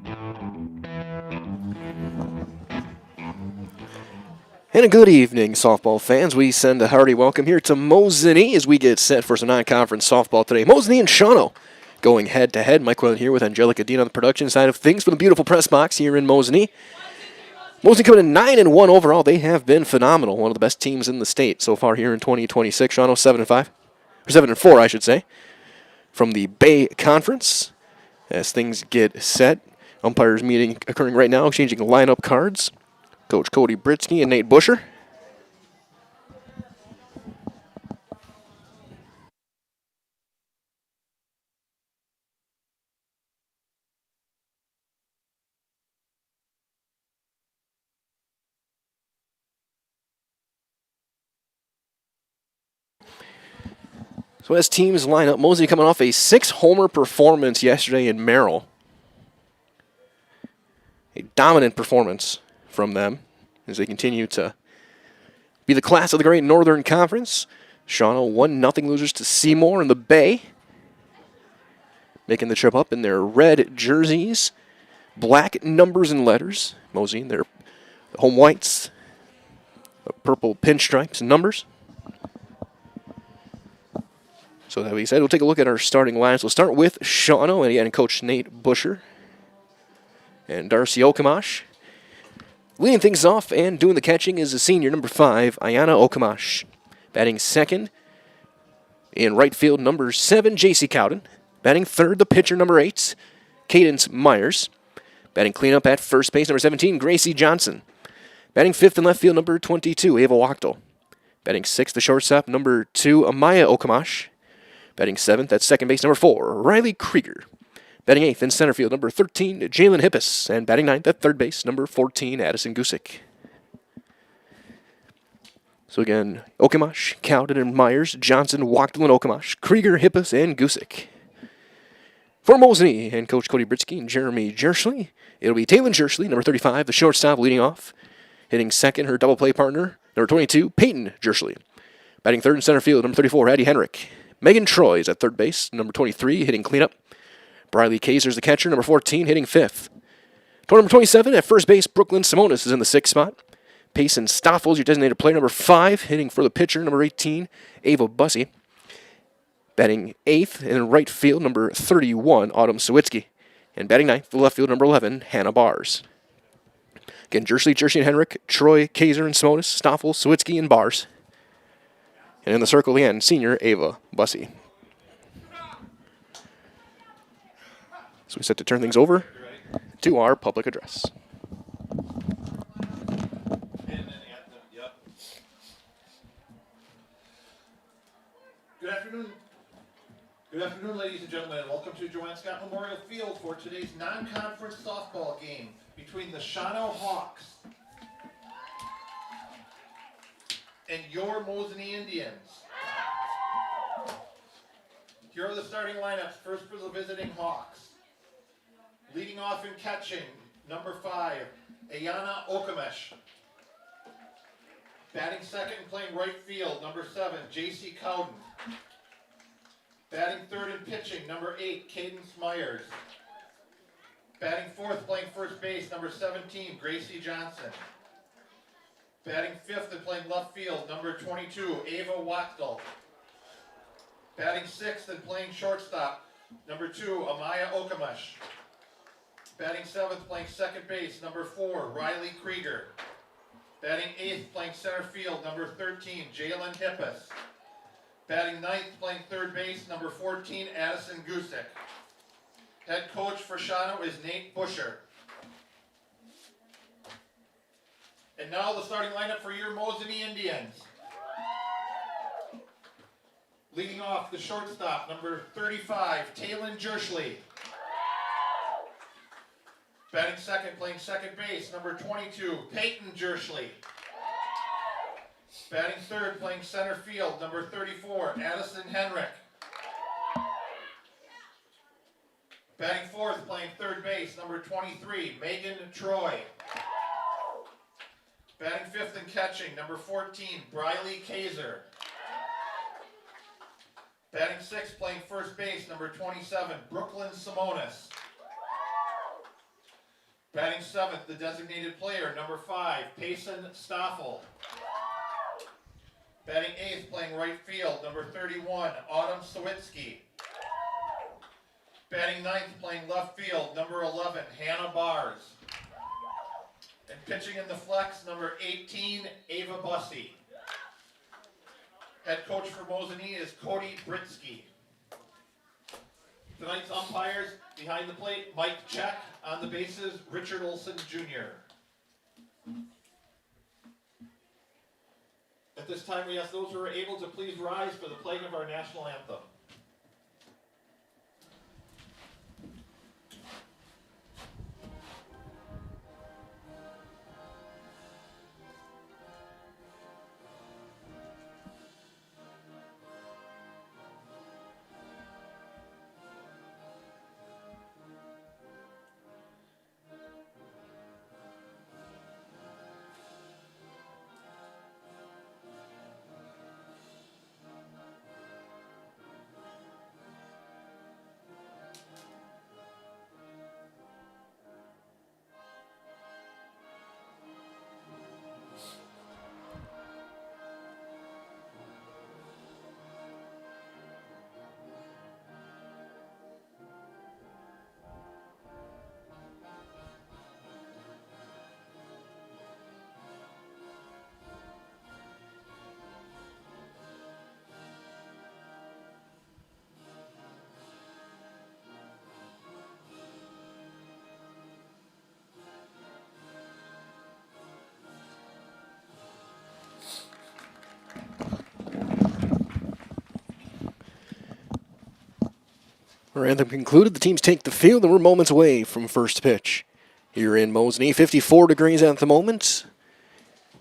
And a good evening, softball fans. We send a hearty welcome here to Mosinee as we get set for some non-conference softball today. Mosinee and Shawano going head-to-head. Mike Whelan here with Angelica Dean on the production side of things for the beautiful press box here in Mosinee. Mosinee coming in 9-1 overall. They have been phenomenal. One of the best teams in the state so far here in 2026. Shawano 7-5, or 7-4, I should say, from the Bay Conference. As things get set, umpires meeting occurring right now, exchanging lineup cards. Coach Cody Britsky and Nate Busher. So as teams line up, Mosinee coming off a 6-homer performance yesterday in Merrill. A dominant performance from them as they continue to be the class of the Great Northern Conference. Shawano 1-0 losers to Seymour in the Bay. Making the trip up in their red jerseys, black numbers and letters. Mosinee, their home whites, purple pinstripes and numbers. So that being said, we'll take a look at our starting lines. We'll start with Shawano and again Coach Nate Busher and Darcy Okamash. Leading things off and doing the catching is the senior, number 5, Ayana Okamash. Batting second in right field, number 7, J.C. Cowden. Batting third, the pitcher, number 8, Cadence Myers. Batting cleanup at first base, number 17, Gracie Johnson. Batting fifth in left field, number 22, Ava Wachtel. Batting sixth, the shortstop, number 2, Amaya Okamash. Batting seventh at second base, number 4, Riley Krieger. Batting eighth in center field, number 13, Jalen Hippis. And batting ninth at third base, number 14, Addison Gusick. So again, Okamash, Cowden, and Myers, Johnson, Wachtel, and Okamash, Krieger, Hippis, and Gusick. For Mosinee and Coach Cody Britsky and Jeremy Jerschley, it'll be Taylor Jerschley, number 35, the shortstop, leading off. Hitting second, her double play partner, number 22, Peyton Jerschley. Batting third in center field, number 34, Addie Henrik. Megan Troy is at third base, number 23, hitting cleanup. Briley Kaiser's the catcher, number 14, hitting fifth. Number 27, at first base, Brooklyn Simonis is in the sixth spot. Payson Stoffels, your designated player, number 5, hitting for the pitcher, number 18, Ava Bussey. Batting eighth in right field, number 31, Autumn Sawitsky. And batting ninth, the left field, number 11, Hannah Bars. Again, Jerschley and Henrik, Troy, Kaiser, and Simonis, Stoffel, Sawitsky, and Bars. And in the circle again, senior Ava Bussey. So we set to turn things over to our public address. Good afternoon. Good afternoon, ladies and gentlemen. Welcome to Joanne Scott Memorial Field for today's non-conference softball game between the Shawano Hawks and your Mosinee Indians. Here are the starting lineups. First for the visiting Hawks. Leading off in catching, number 5, Ayana Okamash. Batting second and playing right field, number 7, J.C. Cowden. Batting third and pitching, number 8, Cadence Myers. Batting fourth, playing first base, number 17, Gracie Johnson. Batting fifth and playing left field, number 22, Ava Wachtel. Batting sixth and playing shortstop, number 2, Amaya Okamash. Batting seventh, playing second base, number 4, Riley Krieger. Batting eighth, playing center field, number 13, Jalen Hippis. Batting ninth, playing third base, number 14, Addison Gusick. Head coach for Shawano is Nate Busher. And now the starting lineup for your Mosinee Indians. Leading off the shortstop, number 35, Taylor Jerschley. Batting second, playing second base, number 22, Peyton Jerschley. Batting third, playing center field, number 34, Addison Henrik. Batting fourth, playing third base, number 23, Megan Troy. Batting fifth and catching, number 14, Briley Kaiser. Batting sixth, playing first base, number 27, Brooklyn Simonis. Batting seventh, the designated player, number 5, Payson Stoffel. Batting eighth, playing right field, number 31, Autumn Sawitsky. Batting ninth, playing left field, number 11, Hannah Bars. And pitching in the flex, number 18, Ava Bussey. Head coach for Mosinee is Cody Britsky. Tonight's umpires, behind the plate, Mike Check. On the bases, Richard Olson Jr. At this time, we ask those who are able to please rise for the playing of our national anthem. Our anthem concluded. The teams take the field, and we're moments away from first pitch. Here in Mosinee, 54 degrees at the moment.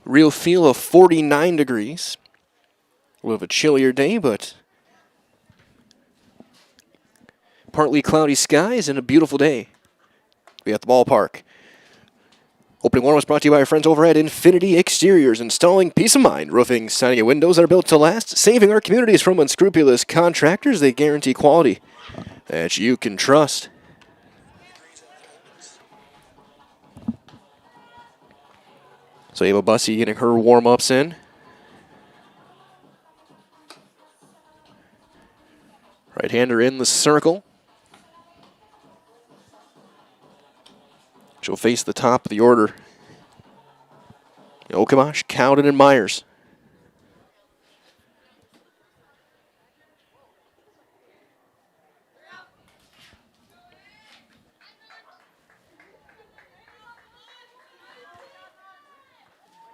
Real feel of 49 degrees. A little bit of a chillier day, but partly cloudy skies and a beautiful day to be at the ballpark. Opening one was brought to you by our friends over at Infinity Exteriors, installing peace of mind roofing, siding, and windows that are built to last, saving our communities from unscrupulous contractors. They guarantee quality that you can trust. So Ava Bussey getting her warm-ups in. Right-hander in the circle. She'll face the top of the order. Okamash, Cowden, and Myers.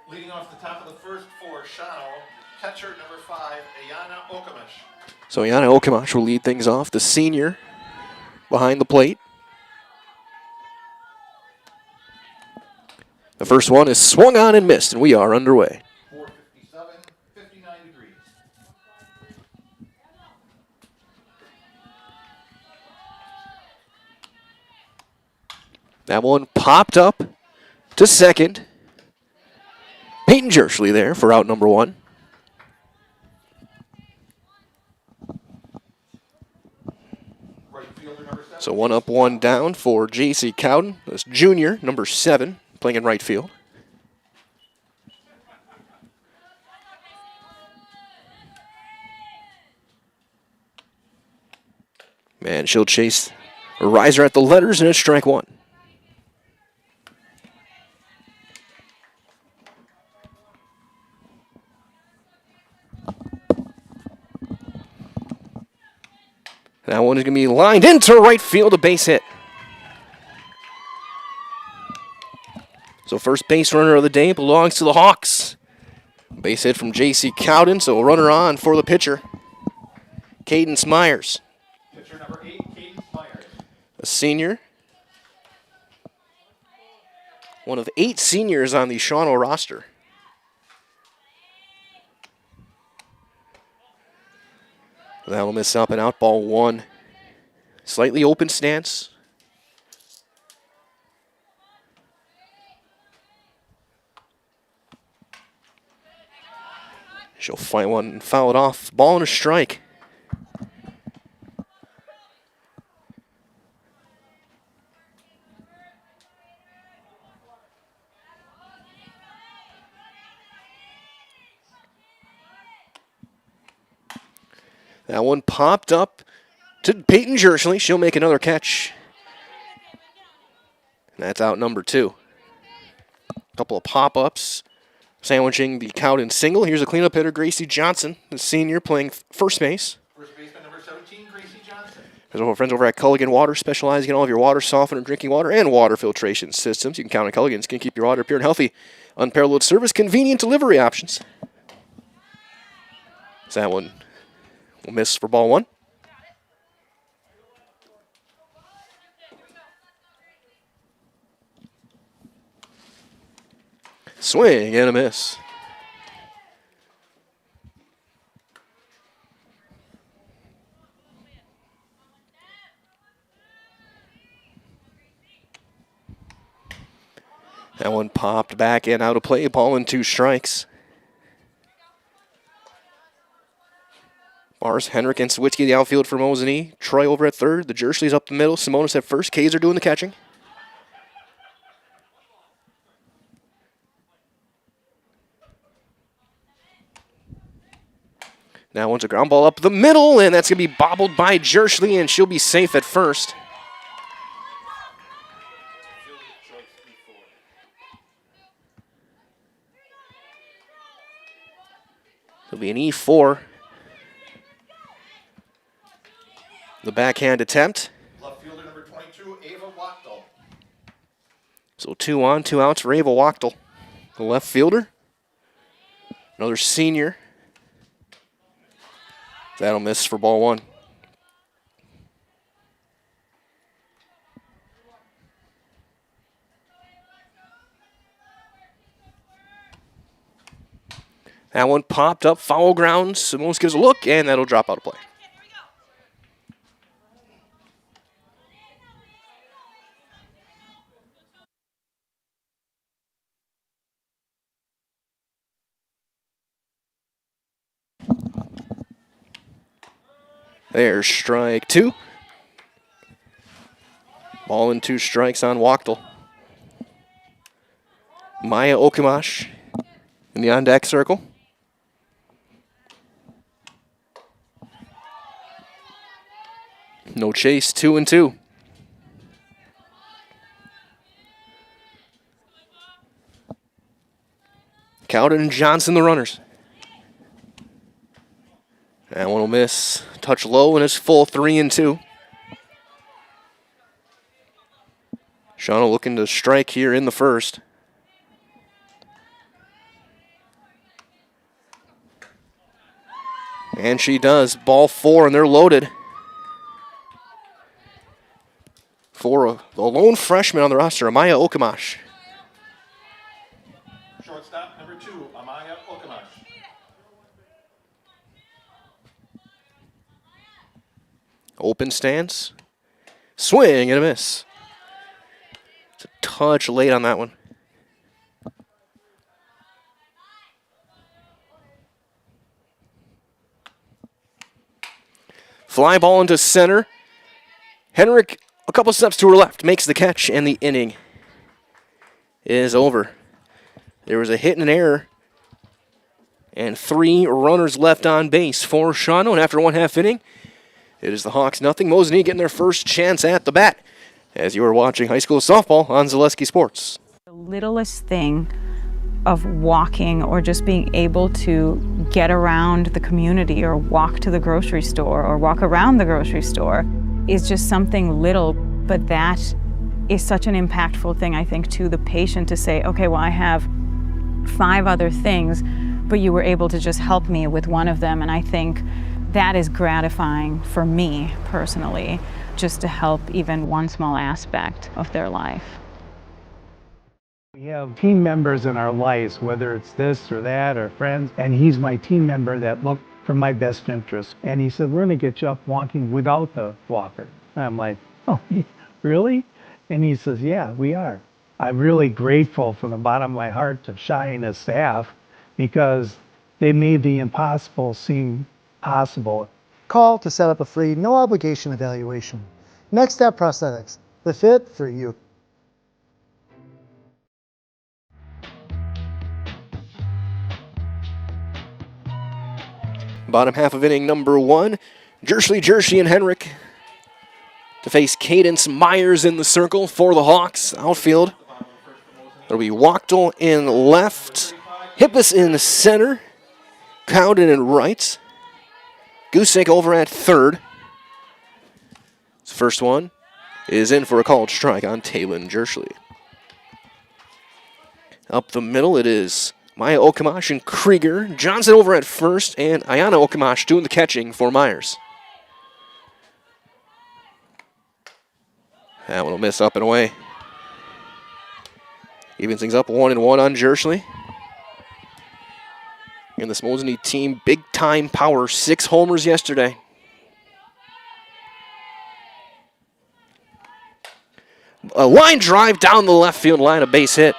Leading off the top of the first for Shawano, catcher number 5, Ayana Okamish. So Ayana Okamash will lead things off, the senior behind the plate. The first one is swung on and missed, and we are underway. 457, 59 degrees. That one popped up to second. Peyton Jersley there for out number 1. Right fielder number 7. So 1 up, 1 down for J.C. Cowden. That's junior, number 7, playing in right field. Man, she'll chase a riser at the letters, and it's strike 1. That one is going to be lined into right field, a base hit. So first base runner of the day belongs to the Hawks. Base hit from J.C. Cowden, so a runner on for the pitcher, Cadence Myers. Pitcher number 8, Cadence Myers. A senior. One of 8 seniors on the Shawano roster. That'll miss up and out, ball 1. Slightly open stance. She'll find one and foul it off. Ball and a strike. That one popped up to Peyton Jersley. She'll make another catch. That's out number 2. A couple of pop-ups, sandwiching the Cowden single. Here's a cleanup hitter, Gracie Johnson, the senior, playing first base. First baseman number 17, Gracie Johnson. There's our friends over at Culligan Water, specializing in all of your water softener, drinking water, and water filtration systems. You can count on Culligan's, can keep your water pure and healthy. Unparalleled service, convenient delivery options. So that one will miss for ball 1. Swing and a miss. That one popped back and out of play. Ball and 2 strikes. Bars, Henrik, and Sawicki the outfield for Mosinee. Troy over at third. The Jershleys up the middle. Simonis at first. Kaiser doing the catching. Now one's a ground ball up the middle, and that's going to be bobbled by Jersley, and she'll be safe at first. It'll be an E4. The backhand attempt. Left fielder number 22, Ava Wachtel. So 2 on, 2 outs for Ava Wachtel, the left fielder. Another senior. That'll miss for ball 1. That one popped up, foul ground. Simonis gives a look, and that'll drop out of play. There's strike 2. Ball and 2 strikes on Wachtel. Maya Okamash in the on-deck circle. No chase, 2 and 2. Cowden and Johnson, the runners. That one will miss. Touch low and it's full, 3 and 2. Shawano looking to strike here in the first. And she does. Ball 4, and they're loaded. For the lone freshman on the roster, Amaya Okamash. Shortstop number 2, Amaya Okamash. Open stance. Swing and a miss. It's a touch late on that one. Fly ball into center. Henrik, a couple steps to her left, makes the catch, and the inning is over. There was a hit and an error, and 3 runners left on base for Shawano. And after 1/2 inning, it is the Hawks nothing. Mosinee getting their first chance at the bat as you are watching high school softball on Zaleski Sports. The littlest thing of walking or just being able to get around the community or walk to the grocery store or walk around the grocery store is just something little, but that is such an impactful thing, I think, to the patient to say, okay, well, I have 5 other things, but you were able to just help me with one of them. And I think that is gratifying for me personally, just to help even one small aspect of their life. We have team members in our lives, whether it's this or that or friends, and he's my team member that looked for my best interest. And he said, we're going to get you up walking without the walker. And I'm like, oh, really? And he says, yeah, we are. I'm really grateful from the bottom of my heart to Shai and his staff because they made the impossible seem possible. Call to set up a free, no obligation evaluation. Next Step Prosthetics, the fit for you. bottom half of inning number 1. Jersey, and Henrik to face Cadence Myers in the circle for the Hawks. Outfield, it'll be Wachtel in left, Hippus in center, Cowden in right, Gusick over at third. This first one is in for a called strike on Talon Jersley. Up the middle, it is Maya Okamash and Krieger. Johnson over at first, and Ayana Okamash doing the catching for Myers. That one will miss up and away. Evens things up 1-1 on Jersley. And this Mosinee team, big time power, 6 homers yesterday. A line drive down the left field line, a base hit.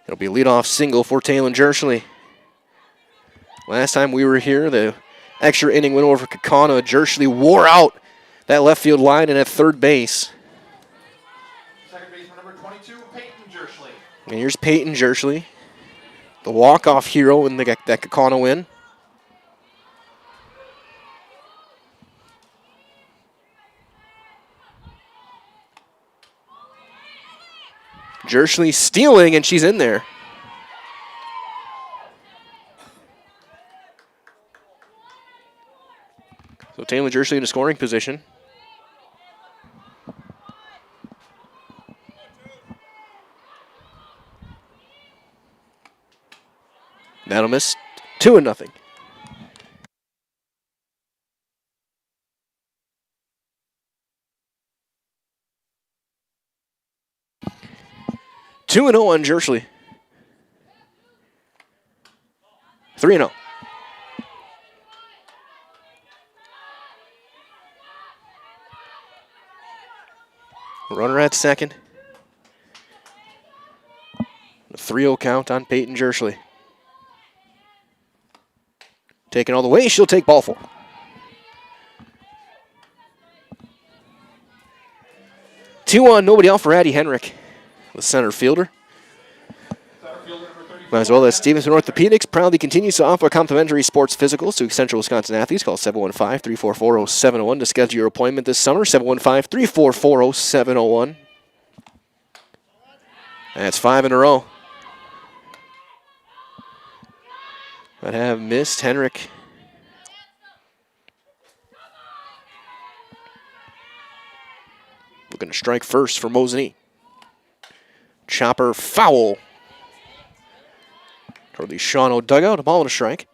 It'll be a leadoff single for Talon Jersley. Last time we were here, the extra inning went over for Kakana. Jersley wore out that left field line and at third base. Second baseman number 22, Peyton Jersley. And here's Peyton Jersley, the walk-off hero in that Kakana win. Jersley stealing, and she's in there. So Taylor Jersley in a scoring position. That'll miss 2-0. Two and 0 on Jersley. 3-0. Runner at second. A 3-0 count on Peyton Jersley. Taking all the way, she'll take ball 4. Two on, nobody out for Addie Henrik, the center fielder. Might as well as Stevenson Orthopedics proudly continues to offer complimentary sports physicals to Central Wisconsin athletes. Call 715-344-0701 to schedule your appointment this summer. 715-344-0701. That's 5 in a row. But have missed Henrik. Looking to strike first for Mosinee. Chopper foul. Toward the Shawano dugout, a ball and a strike.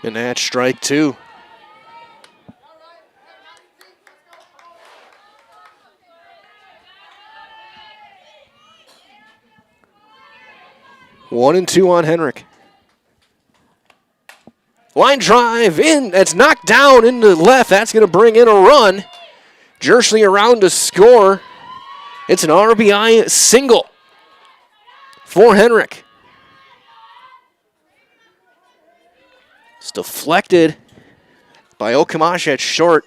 And that's strike 2. One and 2 on Henrik. Line drive in. That's knocked down into left. That's going to bring in a run. Jersley around to score. It's an RBI single for Henrik. It's deflected by Okamash at short.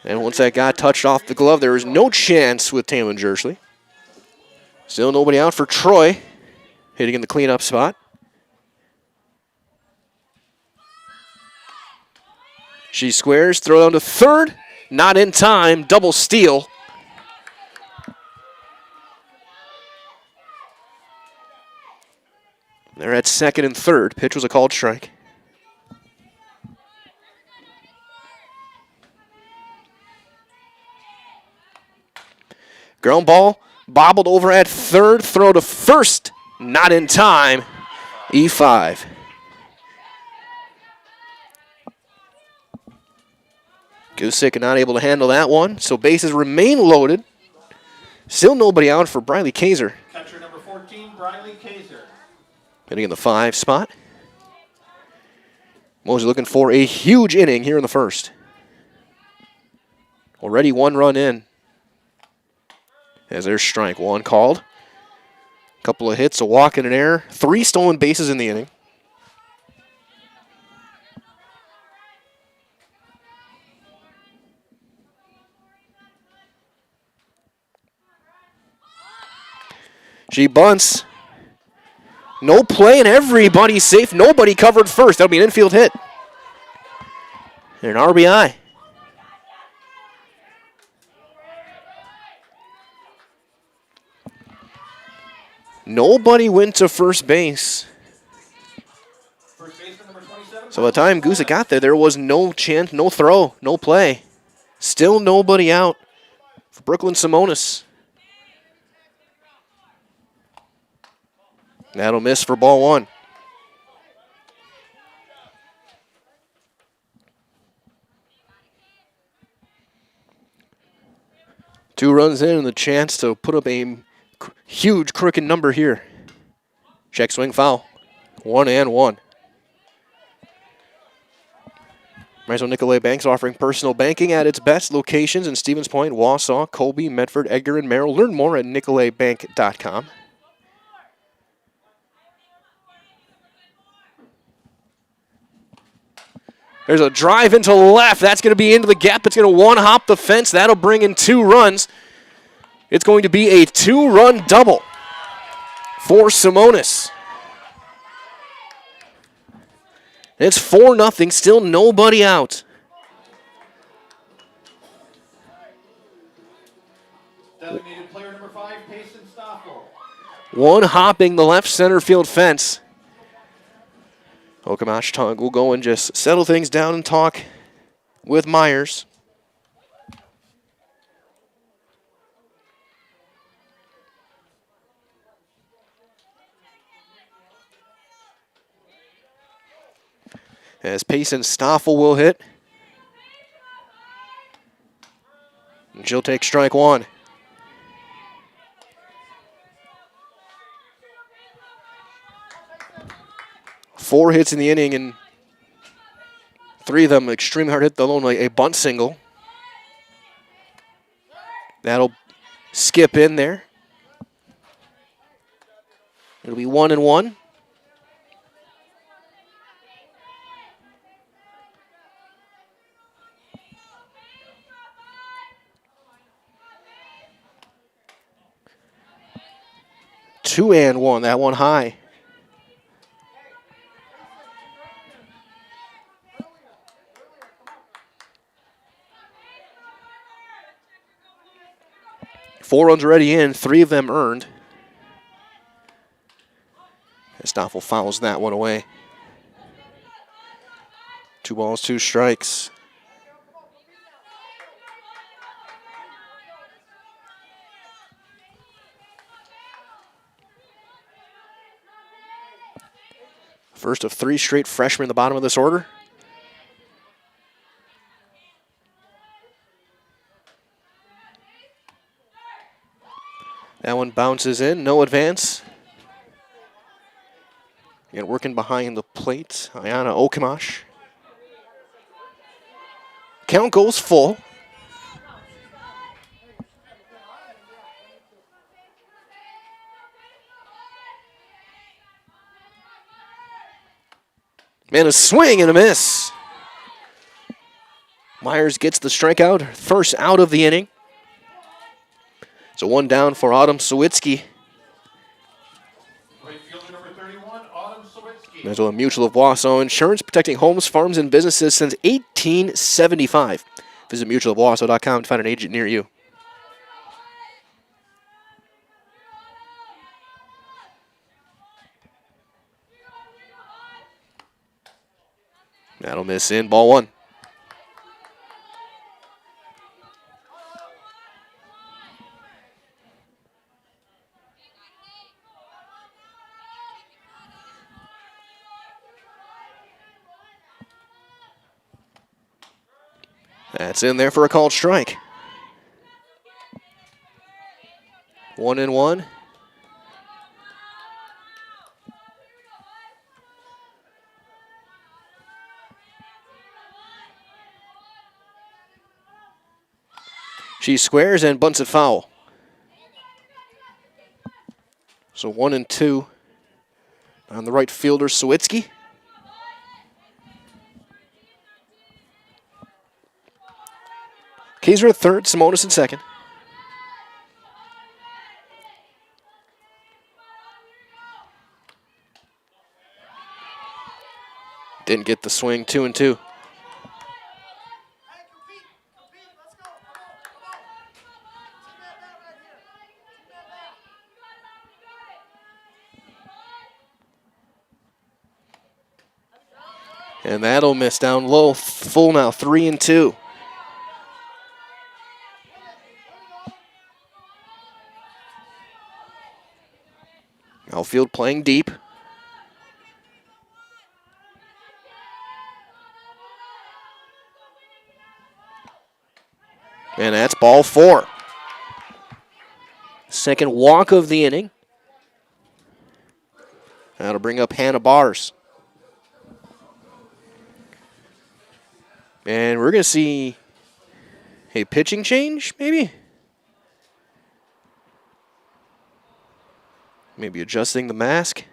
And once that got touched off the glove, there was no chance with Talon Jersley. Still nobody out for Troy, hitting in the cleanup spot. She squares, throw down to third, not in time, double steal. They're at second and third. Pitch was a called strike. Ground ball, bobbled over at third, throw to first, not in time, E5. Gusick not able to handle that one, so bases remain loaded. Still nobody out for Briley Kaiser. Catcher number 14, Briley Kaiser. Hitting in the 5 spot. Mosinee looking for a huge inning here in the first. Already 1 run in. As there's strike 1 called. Couple of hits, a walk and an error. 3 stolen bases in the inning. She bunts. No play and everybody's safe. Nobody covered first. That'll be an infield hit. And an RBI. Nobody went to first base. First baseman number 27. So by the time Gusick got there, there was no chance, no throw, no play. Still nobody out for Brooklyn Simonis. That'll miss for ball one. Two runs in and the chance to put up a huge crooked number here. Check swing foul. 1-1. Marisol Nicolay Banks offering personal banking at its best locations in Stevens Point, Wausau, Colby, Medford, Edgar, and Merrill. Learn more at nicolaybank.com. There's a drive into left. That's going to be into the gap. It's going to one-hop the fence. That'll bring in 2 runs. It's going to be a 2-run double for Simonis. It's 4-0. Still nobody out. Designated player number 5, Payson Stoffel. One hopping the left center field fence. Okamash Tug will go and just settle things down and talk with Myers. As Payson Stoffel will hit. And she'll take strike one. Four hits in the inning, and 3 of them extremely hard hit. The lone, a bunt single. That'll skip in there. It'll be 1-1. Two and one. That one high. Four runs already in, 3 of them earned. Stoffel fouls that one away. 2 balls, 2 strikes. First of 3 straight freshmen in the bottom of this order. That one bounces in, no advance. Again, working behind the plate, Ayana Okamash. Count goes full. And a swing and a miss. Myers gets the strikeout, first out of the inning. So 1 down for Autumn Sawitsky. Right fielder number 31, Autumn Sawitsky. There's a Mutual of Wausau Insurance, protecting homes, farms, and businesses since 1875. Visit mutualofwausau.com to find an agent near you. That'll miss in, ball 1. That's in there for a called strike. 1-1. She squares and bunts it foul. So 1-2 on the right fielder, Sawitsky. Kaiser at third, Simonis in second. Didn't get the swing, 2-2. And that'll miss down low. Full now, 3-2. Outfield playing deep. And that's ball 4. Second walk of the inning. That'll bring up Hannah Bars. And we're going to see a pitching change, maybe? Maybe adjusting the mask.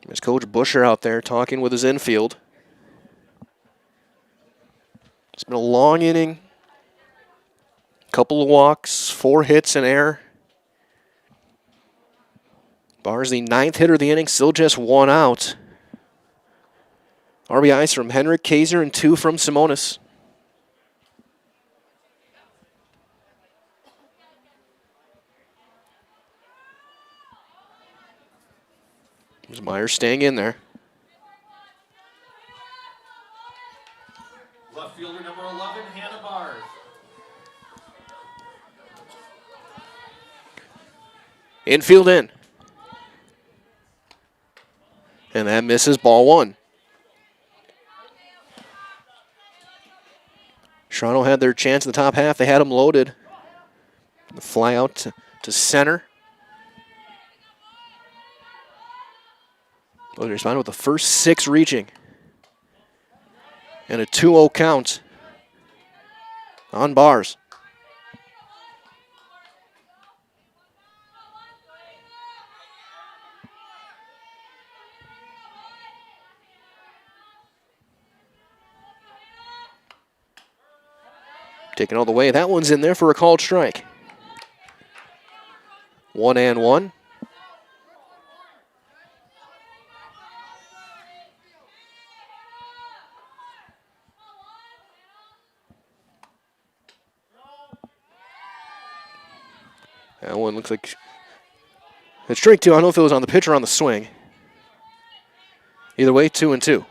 There's Coach Busher out there talking with his infield. It's been a long inning. Couple of walks, 4 hits and error. Bars the 9th hitter of the inning, still just 1 out. RBIs from Henrik Kaiser and 2 from Simonis. There's Myers staying in there. Left fielder number 11, Hannah Bars. Infield in. And that misses, ball 1. Shawano had their chance in the top half. They had them loaded. The fly out to center. Well, they responded with the first 6 reaching. And a 2-0 count on Bars. Taking all the way. That one's in there for a called strike. 1-1. That one looks like it's strike 2. I don't know if it was on the pitch or on the swing. Either way, 2-2.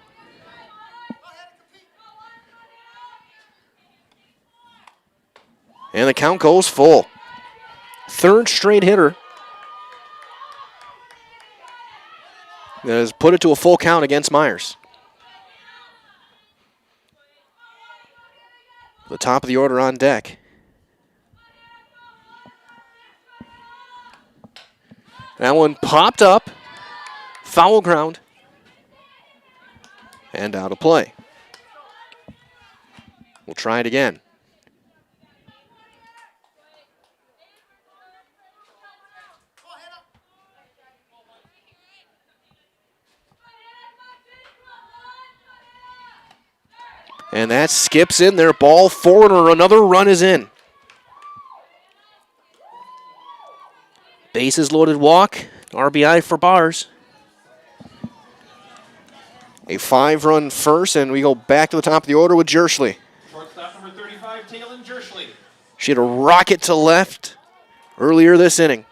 And the count goes full. 3rd straight hitter that has put it to a full count against Myers. The top of the order on deck. That one popped up. Foul ground. And out of play. We'll try it again. And that skips in there. Ball 4 or another run is in. Bases loaded walk. RBI for Bars. A 5-run first, and we go back to the top of the order with Jerschley. Shortstop number 35, Taylin Jerschley. She had a rocket to left earlier this inning.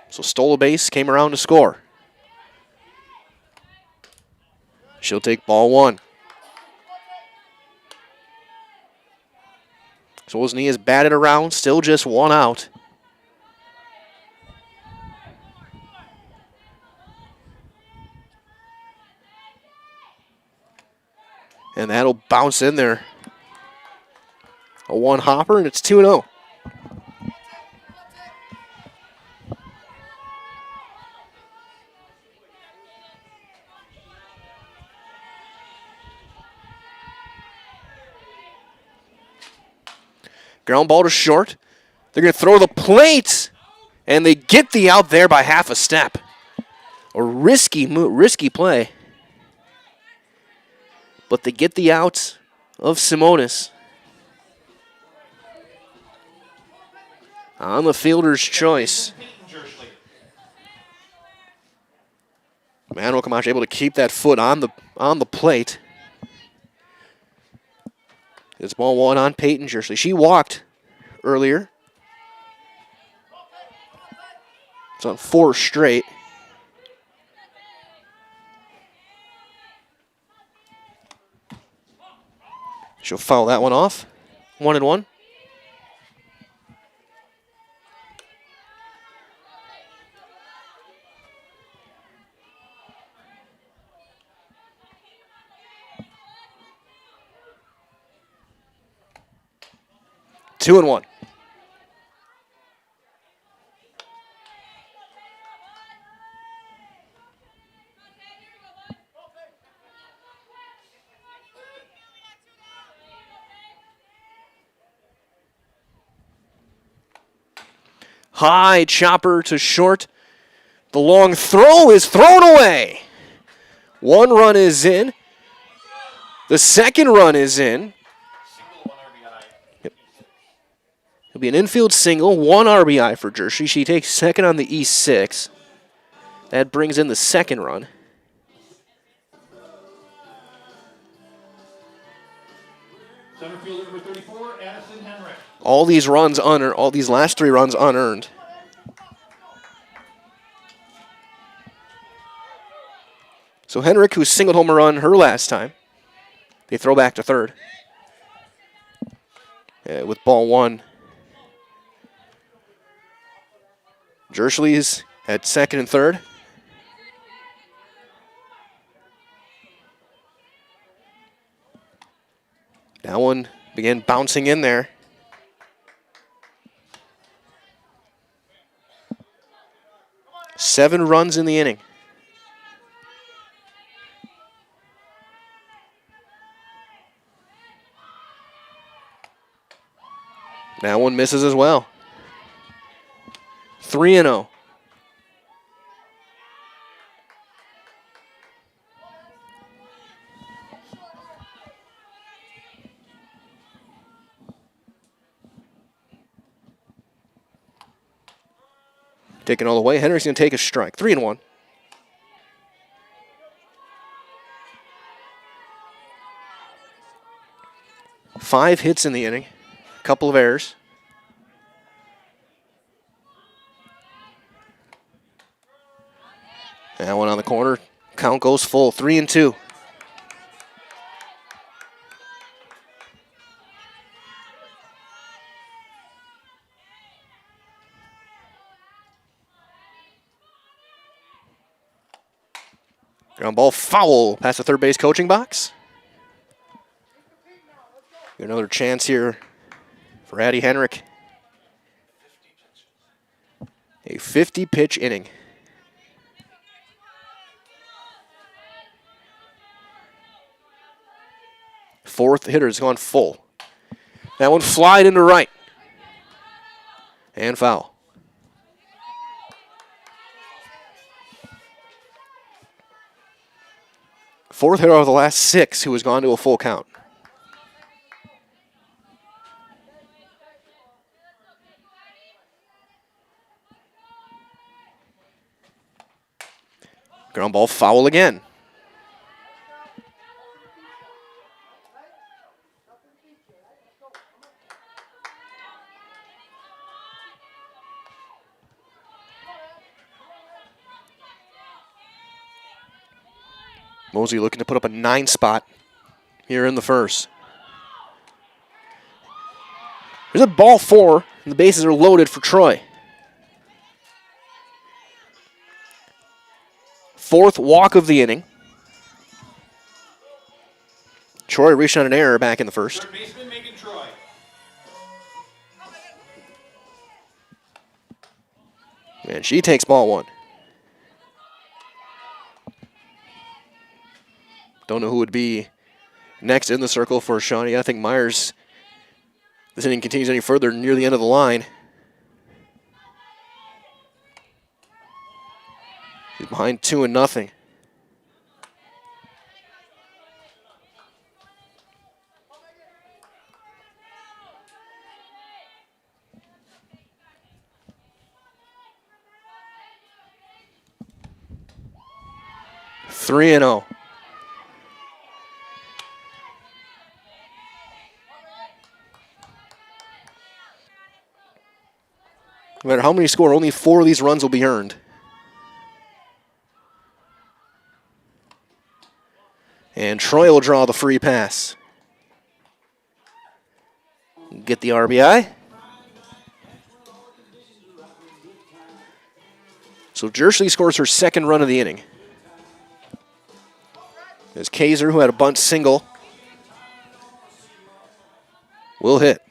So stole a base, came around to score. She'll take ball 1. So Mosinee is batted around, still just 1 out. And that'll bounce in there. A 1 hopper, and it's 2-0. Ground ball to short. They're going to throw the plate, and they get the out there by half a step. A risky play. But they get the out of Simonis. On the fielder's choice. Peyton Jersley. Man, Okamash able to keep that foot on the plate. It's ball one on Peyton Jersley. She walked earlier. It's on 4 straight. She'll foul that one off. 1-1. Two and 1. High chopper to short. The long throw is thrown away. 1 run is in. The second run is in. Single, 1 RBI. It'll be an infield single, 1 RBI for Jershey. She takes second on the E6. That brings in the second run. Center fielder number 34, Addison Henrik. All these last 3 runs unearned. So Henrik, who singled home a run her last time, they throw back to third. With ball 1. Jersley's at second and third. That one began bouncing in there. Seven runs in the inning. That one misses as well. 3-0. Taking all the way. Henry's going to take a strike. 3-1. Five hits in the inning. A couple of errors. That one on the corner. Count goes full. 3-2. Ground ball foul past the third base coaching box. Another chance here for Addie Henrik. A 50-pitch inning. Fourth hitter has gone full. That one flied into right. And foul. Fourth hitter of the last 6 who has gone to a full count. Ground ball foul again. Mosey looking to put up a 9 spot here in the first. There's a ball 4, and the bases are loaded for Troy. Fourth walk of the inning. Troy reached on an error back in the first. Third baseman Megan Troy. And she takes ball 1. Don't know who would be next in the circle for Shawnee. I think Myers, this inning continues any further near the end of the line. He's behind 2-0. 3-0. No matter how many score, only 4 of these runs will be earned. And Troy will draw the free pass. Get the RBI. So Jersley scores her second run of the inning. There's Kaiser, who had a bunt single, will hit.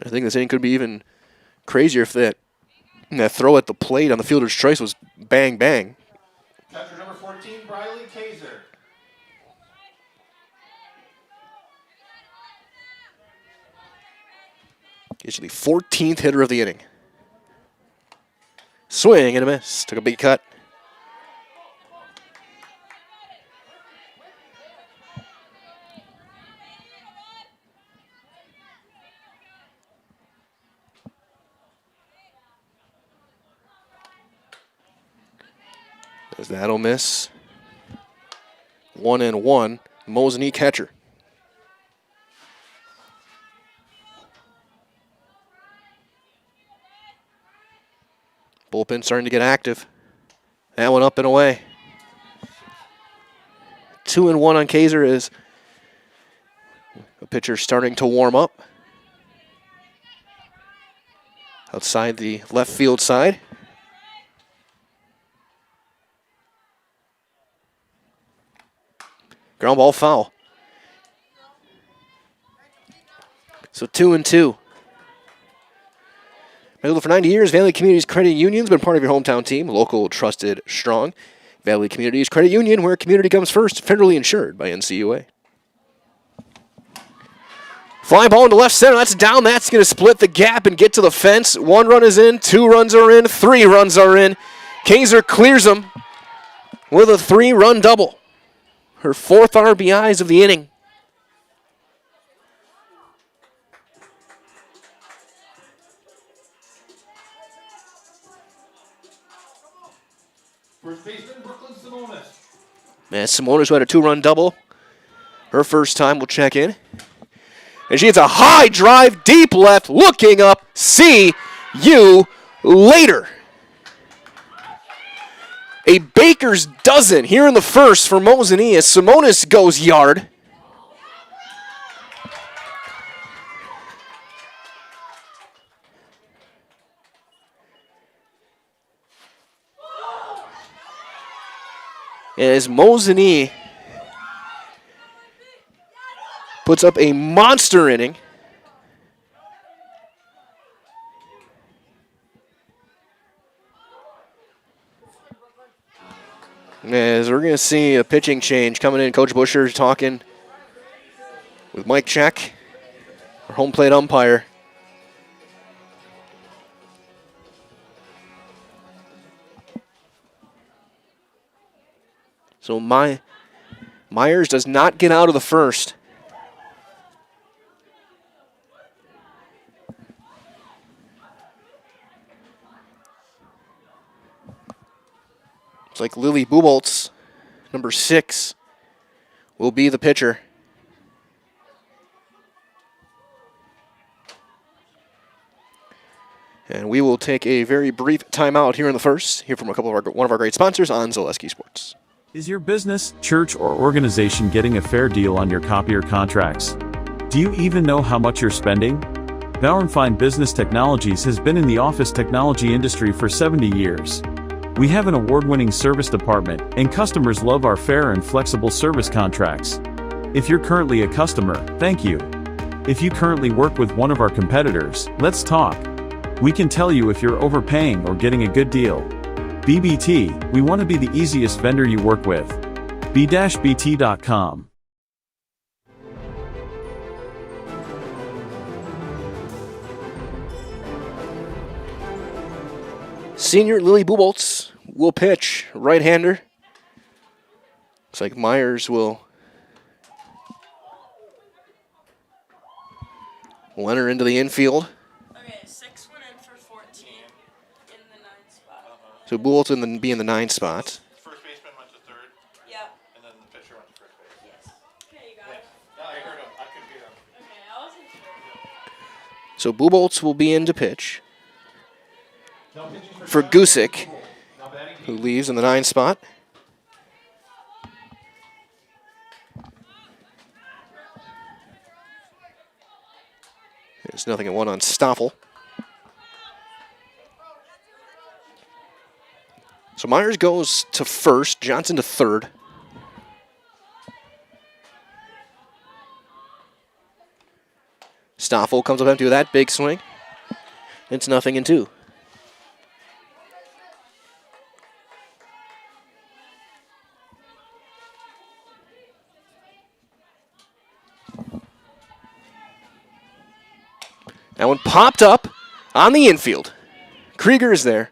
I think this inning could be even crazier if that throw at the plate on the fielder's choice was bang, bang. Catcher number 14, Briley Kaiser. Gets you the 14th hitter of the inning. Swing and a miss. Took a big cut. That'll miss. 1-1. Mosinee catcher. Bullpen starting to get active. That one up and away. 2-1 on Kaiser is a pitcher starting to warm up. Outside the left field side. Ground ball foul. So 2-2. For 90 years, Valley Communities Credit Union's been part of your hometown team. Local, trusted, strong. Valley Communities Credit Union, where community comes first. Federally insured by NCUA. Fly ball into left center. That's down. That's going to split the gap and get to the fence. 1 run is in. 2 runs are in. 3 runs are in. Kaiser clears them with a 3-run double. Her 4th RBIs of the inning. First baseman, Brooklyn Simonis. And Simonis, who had a 2-run double. Her first time will check in. And she hits a high drive, deep left, looking up. See you later. A baker's dozen here in the first for Mosinee as Simonis goes yard. As Mosinee puts up a monster inning. As we're going to see a pitching change coming in. Coach Busher talking with Mike Check, our home plate umpire. So Myers does not get out of the first. It's like Lily Buboltz, number 6, will be the pitcher. And we will take a very brief timeout here in the first. Hear from one of our great sponsors on Zaleski Sports. Is your business, church, or organization getting a fair deal on your copier contracts? Do you even know how much you're spending? Bauernfein Business Technologies has been in the office technology industry for 70 years. We have an award-winning service department, and customers love our fair and flexible service contracts. If you're currently a customer, thank you. If you currently work with one of our competitors, let's talk. We can tell you if you're overpaying or getting a good deal. BBT, we want to be the easiest vendor you work with. b-bt.com. Senior Lily Buboltz will pitch, right-hander. Looks like Myers will enter into the infield. Okay, 6 went in for 14 in the 9 spot. So Buoltz will be in the 9 spot. First baseman went to third, Yeah. and then the pitcher went to first base. Yes. Okay, you got it. No, I heard him. I could hear him. Okay, I wasn't sure. So Buboltz will be in to pitch for Gusick, who leaves in the 9 spot. There's nothing at 1 on Stoffel. So Myers goes to first, Johnson to third. Stoffel comes up empty with that big swing. It's 0-2. That one popped up on the infield. Krieger is there.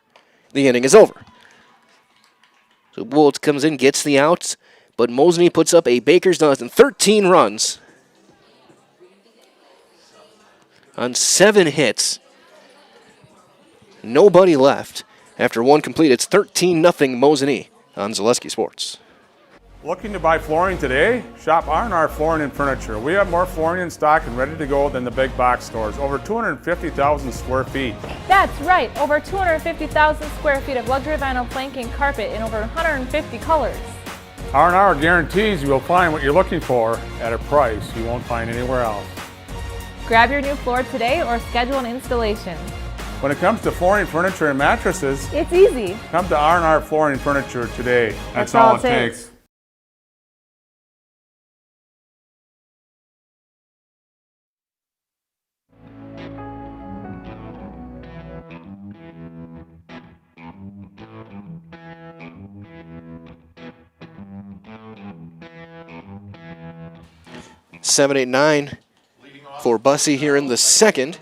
The inning is over. So Bullets comes in, gets the outs, but Mosinee puts up a baker's dozen, 13 runs on 7 hits. Nobody left. After 1 complete, it's 13-0 Mosinee on Zaleski Sports. Looking to buy flooring today? Shop R&R Flooring and Furniture. We have more flooring in stock and ready to go than the big box stores. Over 250,000 square feet. That's right, over 250,000 square feet of luxury vinyl planking carpet in over 150 colors. R&R guarantees you will find what you're looking for at a price you won't find anywhere else. Grab your new floor today or schedule an installation. When it comes to flooring, furniture, and mattresses, It's easy. come to R&R Flooring and Furniture today. That's all it takes. Seven, 8, 9 for Bussey here in the second.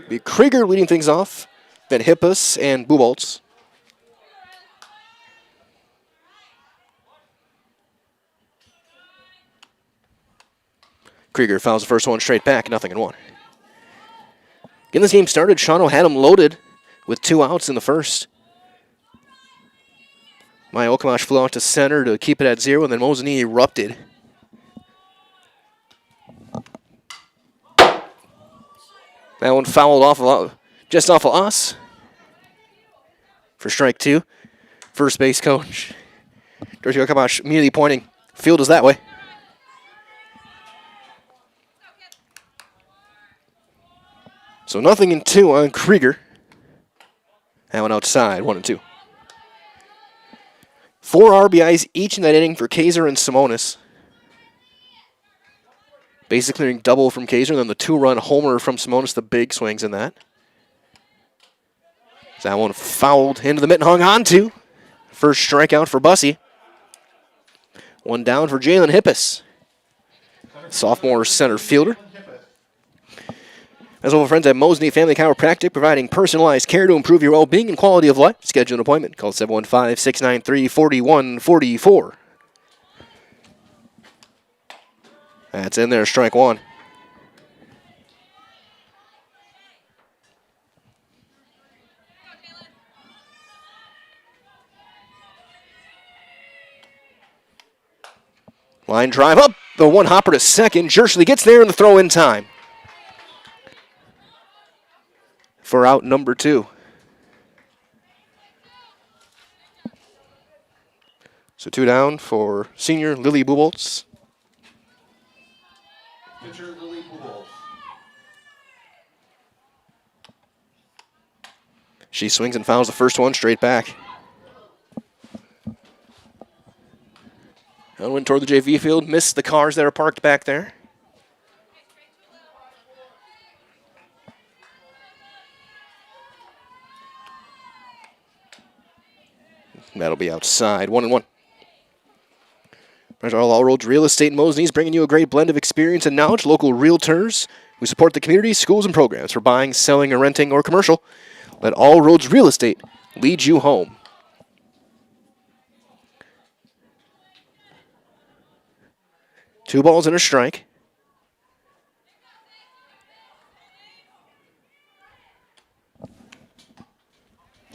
Be Krieger leading things off, then Hippus and Buboltz. Krieger fouls the first one straight back, 0-1. Getting this game started, Shawano had him loaded with 2 outs in the first. Maya Okamash flew out to center to keep it at 0, and then Mosinee erupted. That one fouled off just off of us for strike 2. First base coach George Okamash immediately pointing, field is that way. So 0-2 on Krieger. That one outside, 1-2. 4 RBIs each in that inning for Kaiser and Simonis. Basically double from Kaiser, then the 2-run homer from Simonis, the big swings in that. That one fouled into the mitt and hung on to. First strikeout for Bussey. 1 down for Jalen Hippus, sophomore center fielder. As well, friends at Mosinee Family Chiropractic, providing personalized care to improve your well-being and quality of life. Schedule an appointment. Call 715-693-4144. That's in there, strike 1. Line drive up, the 1 hopper to second. Jersley gets there in the throw in time for out number 2. So 2 down for senior Lily Buboltz. Pitcher Lily Buboltz. She swings and fouls the first one straight back. And went toward the JV field, missed the cars that are parked back there. That'll be outside, 1-1. All Roads Real Estate in Mosinee is bringing you a great blend of experience and knowledge. Local realtors who support the community, schools, and programs for buying, selling, or renting, or commercial. Let All Roads Real Estate lead you home. 2 balls and a strike.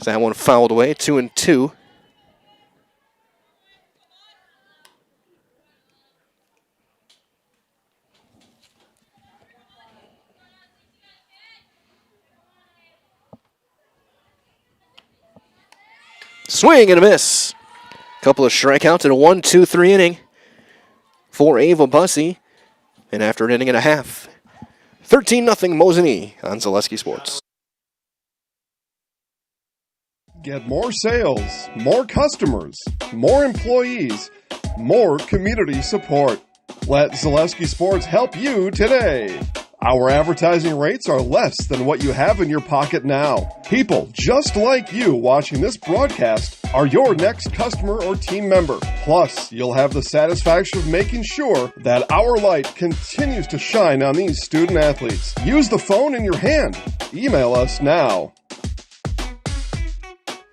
So that one fouled away, 2-2. Swing and a miss. Couple of strikeouts in a 1-2-3 inning for Ava Bussey. And after an inning and a half, 13-0 Mosinee on Zaleski Sports. Get more sales, more customers, more employees, more community support. Let Zaleski Sports help you today. Our advertising rates are less than what you have in your pocket now. People just like you watching this broadcast are your next customer or team member. Plus, you'll have the satisfaction of making sure that our light continues to shine on these student athletes. Use the phone in your hand. Email us now.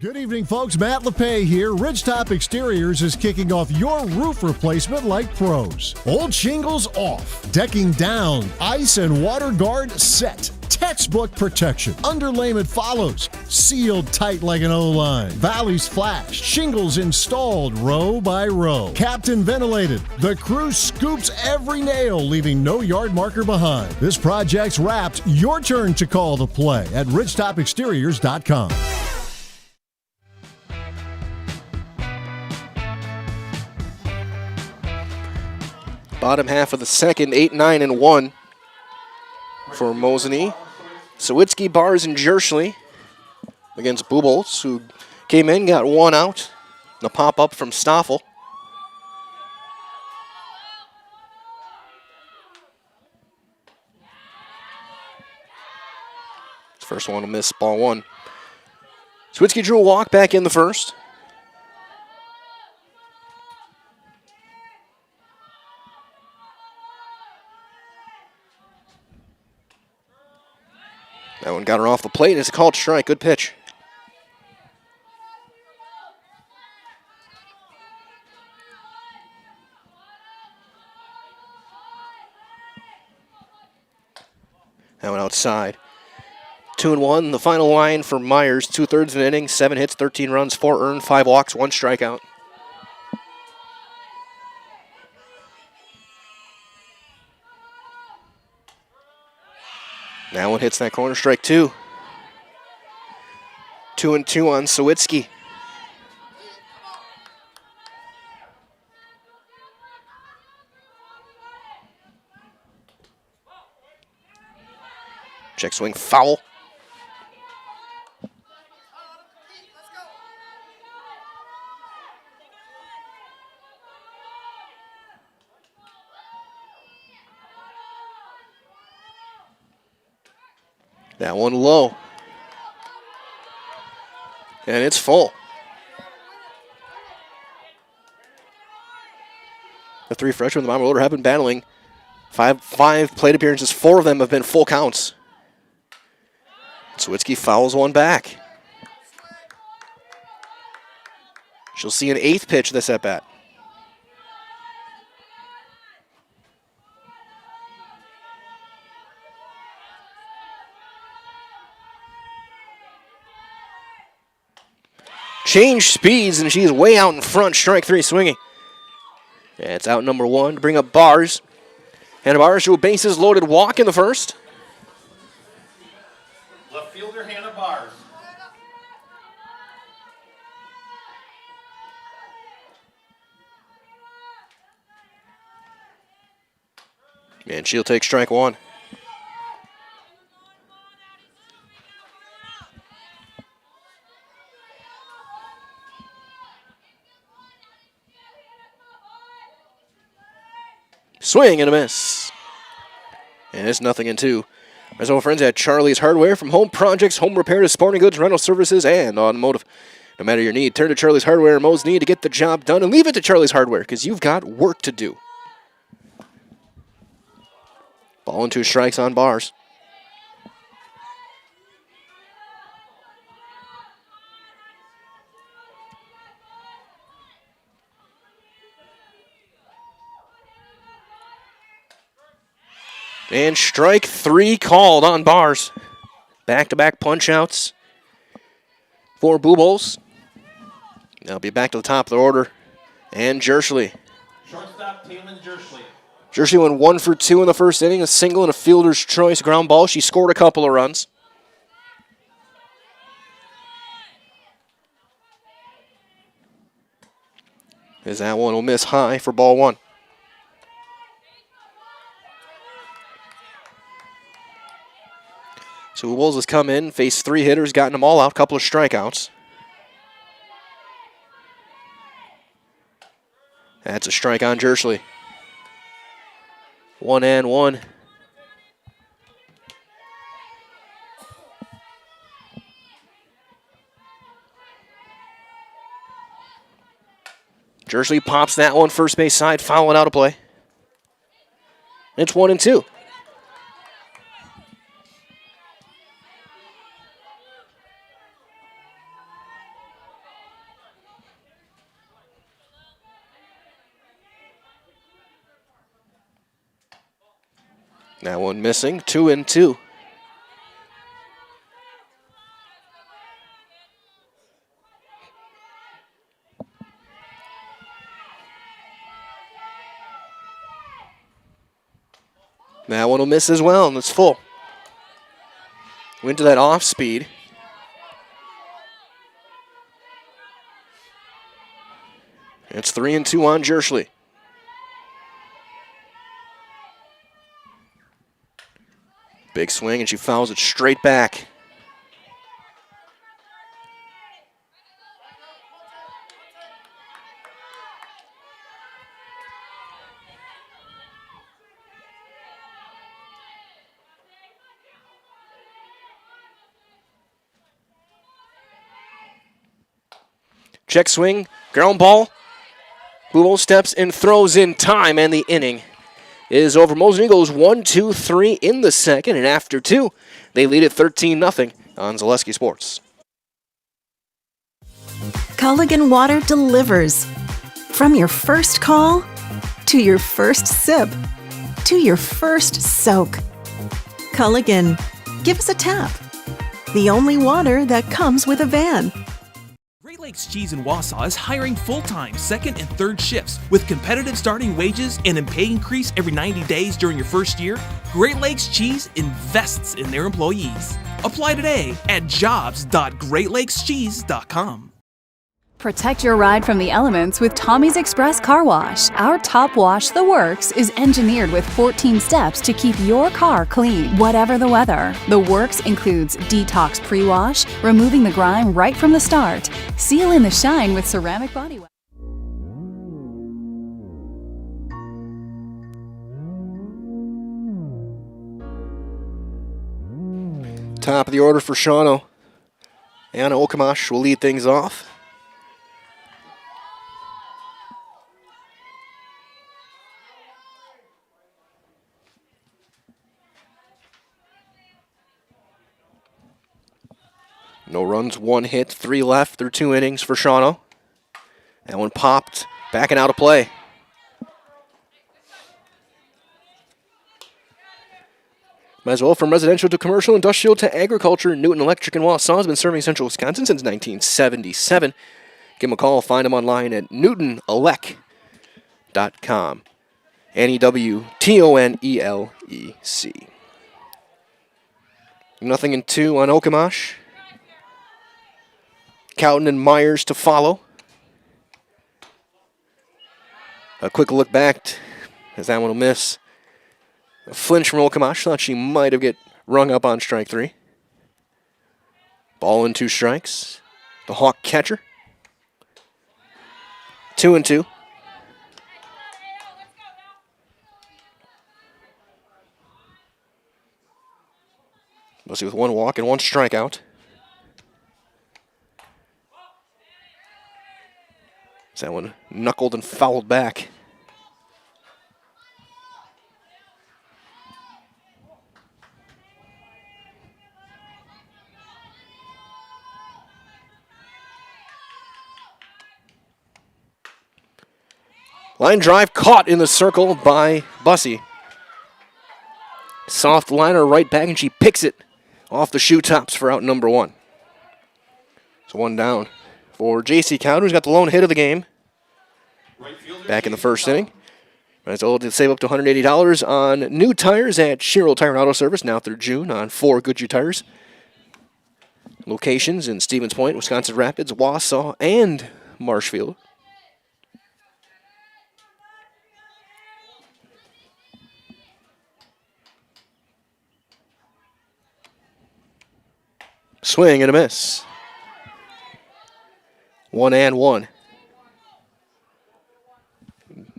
Good evening, folks. Matt LePay here. Ridgetop Exteriors is kicking off your roof replacement like pros. Old shingles off, decking down, ice and water guard set. Textbook protection. Underlayment follows. Sealed tight like an O-line. Valleys flashed. Shingles installed row by row. Captain ventilated. The crew scoops every nail, leaving no yard marker behind. This project's wrapped. Your turn to call the play at ridgetopexteriors.com. Bottom half of the second, 8-9-1 for Mosinee. Sawitsky, Bars, and Jerschley against Bubolz, who came in, got 1 out. The pop-up from Stoffel. First one to miss, ball 1. Sawitsky drew a walk back in the first. That one got her off the plate. It's a called strike. Good pitch. That one outside. 2-1. The final line for Myers. 2/3 an inning. 7 hits, 13 runs, 4 earned, 5 walks, 1 strikeout. That one hits that corner, strike 2. 2-2 on Sawitsky. Check swing, foul. That one low. And it's full. The 3 freshmen in the Mama Loader have been battling. Five plate appearances, 4 of them have been full counts. Sawitsky fouls one back. She'll see an 8th pitch this at bat. Change speeds, and she's way out in front. Strike 3 swinging. Yeah, it's out number 1 to bring up Bars. And Bars to a bases loaded walk in the first. Left fielder Hannah Bars. And she'll take strike 1. Swing and a miss. And it's 0-2. As our friends at Charlie's Hardware, from home projects, home repair to sporting goods, rental services, and automotive. No matter your need, turn to Charlie's Hardware and Mosinee to get the job done, and leave it to Charlie's Hardware because you've got work to do. Ball and 2 strikes on Bars. And strike 3 called on bars. Back-to-back punch-outs for Boobles. They'll be back to the top of the order. And Jersley. Shortstop, Taylon Jersley. Jersley went 1 for 2 in the first inning, a single and a fielder's choice ground ball. She scored a couple of runs. As that one will miss high for ball 1. So the Wolves has come in, faced 3 hitters, gotten them all out, couple of strikeouts. That's a strike on Jersley. 1-1. Jersley pops that one first base side, fouling out of play. It's 1-2. That one missing, 2-2. That one will miss as well, and it's full. Went to that off speed. It's 3-2 on Jersley. Big swing, and she fouls it straight back. Check swing, ground ball. Booble steps and throws in time, and the inning is over. Mosinee goes 1-2-3 in the second, and after 2, they lead it 13-0 on Zaleski Sports. Culligan Water delivers. From your first call, to your first sip, to your first soak. Culligan, give us a tap. The only water that comes with a van. Great Lakes Cheese in Wausau is hiring full-time second and third shifts with competitive starting wages and a pay increase every 90 days during your first year. Great Lakes Cheese invests in their employees. Apply today at jobs.greatlakescheese.com. Protect your ride from the elements with Tommy's Express Car Wash. Our top wash, The Works, is engineered with 14 steps to keep your car clean, whatever the weather. The Works includes detox pre-wash, removing the grime right from the start, seal in the shine with ceramic body wax. Top of the order for Shawano. Anna Okamash will lead things off. No runs, 1 hit, 3 left through 2 innings for Shawano. That one popped, back and out of play. Might as well, from residential to commercial, industrial to agriculture, Newton Electric in Wausau has been serving Central Wisconsin since 1977. Give them a call, find them online at newtonelec.com. NEWTONELEC. 0-2 on Okamash. Cowden and Myers to follow. A quick look back as that one will miss. A flinch from Okamash. Thought she might have get rung up on strike 3. Ball and 2 strikes. The Hawk catcher. 2-2. Mostly with 1 walk and 1 strikeout. That one knuckled and fouled back. Line drive caught in the circle by Bussey. soft liner right back, and she picks it off the shoe tops for out number 1. So 1 down for J.C. Cowden, who's got the lone hit of the game back in the first inning. It's able to save up to $180 on new tires at Sherrill Tire and Auto Service now through June on 4 Goodyear tires. Locations in Stevens Point, Wisconsin Rapids, Wausau, and Marshfield. Swing and a miss. 1-1.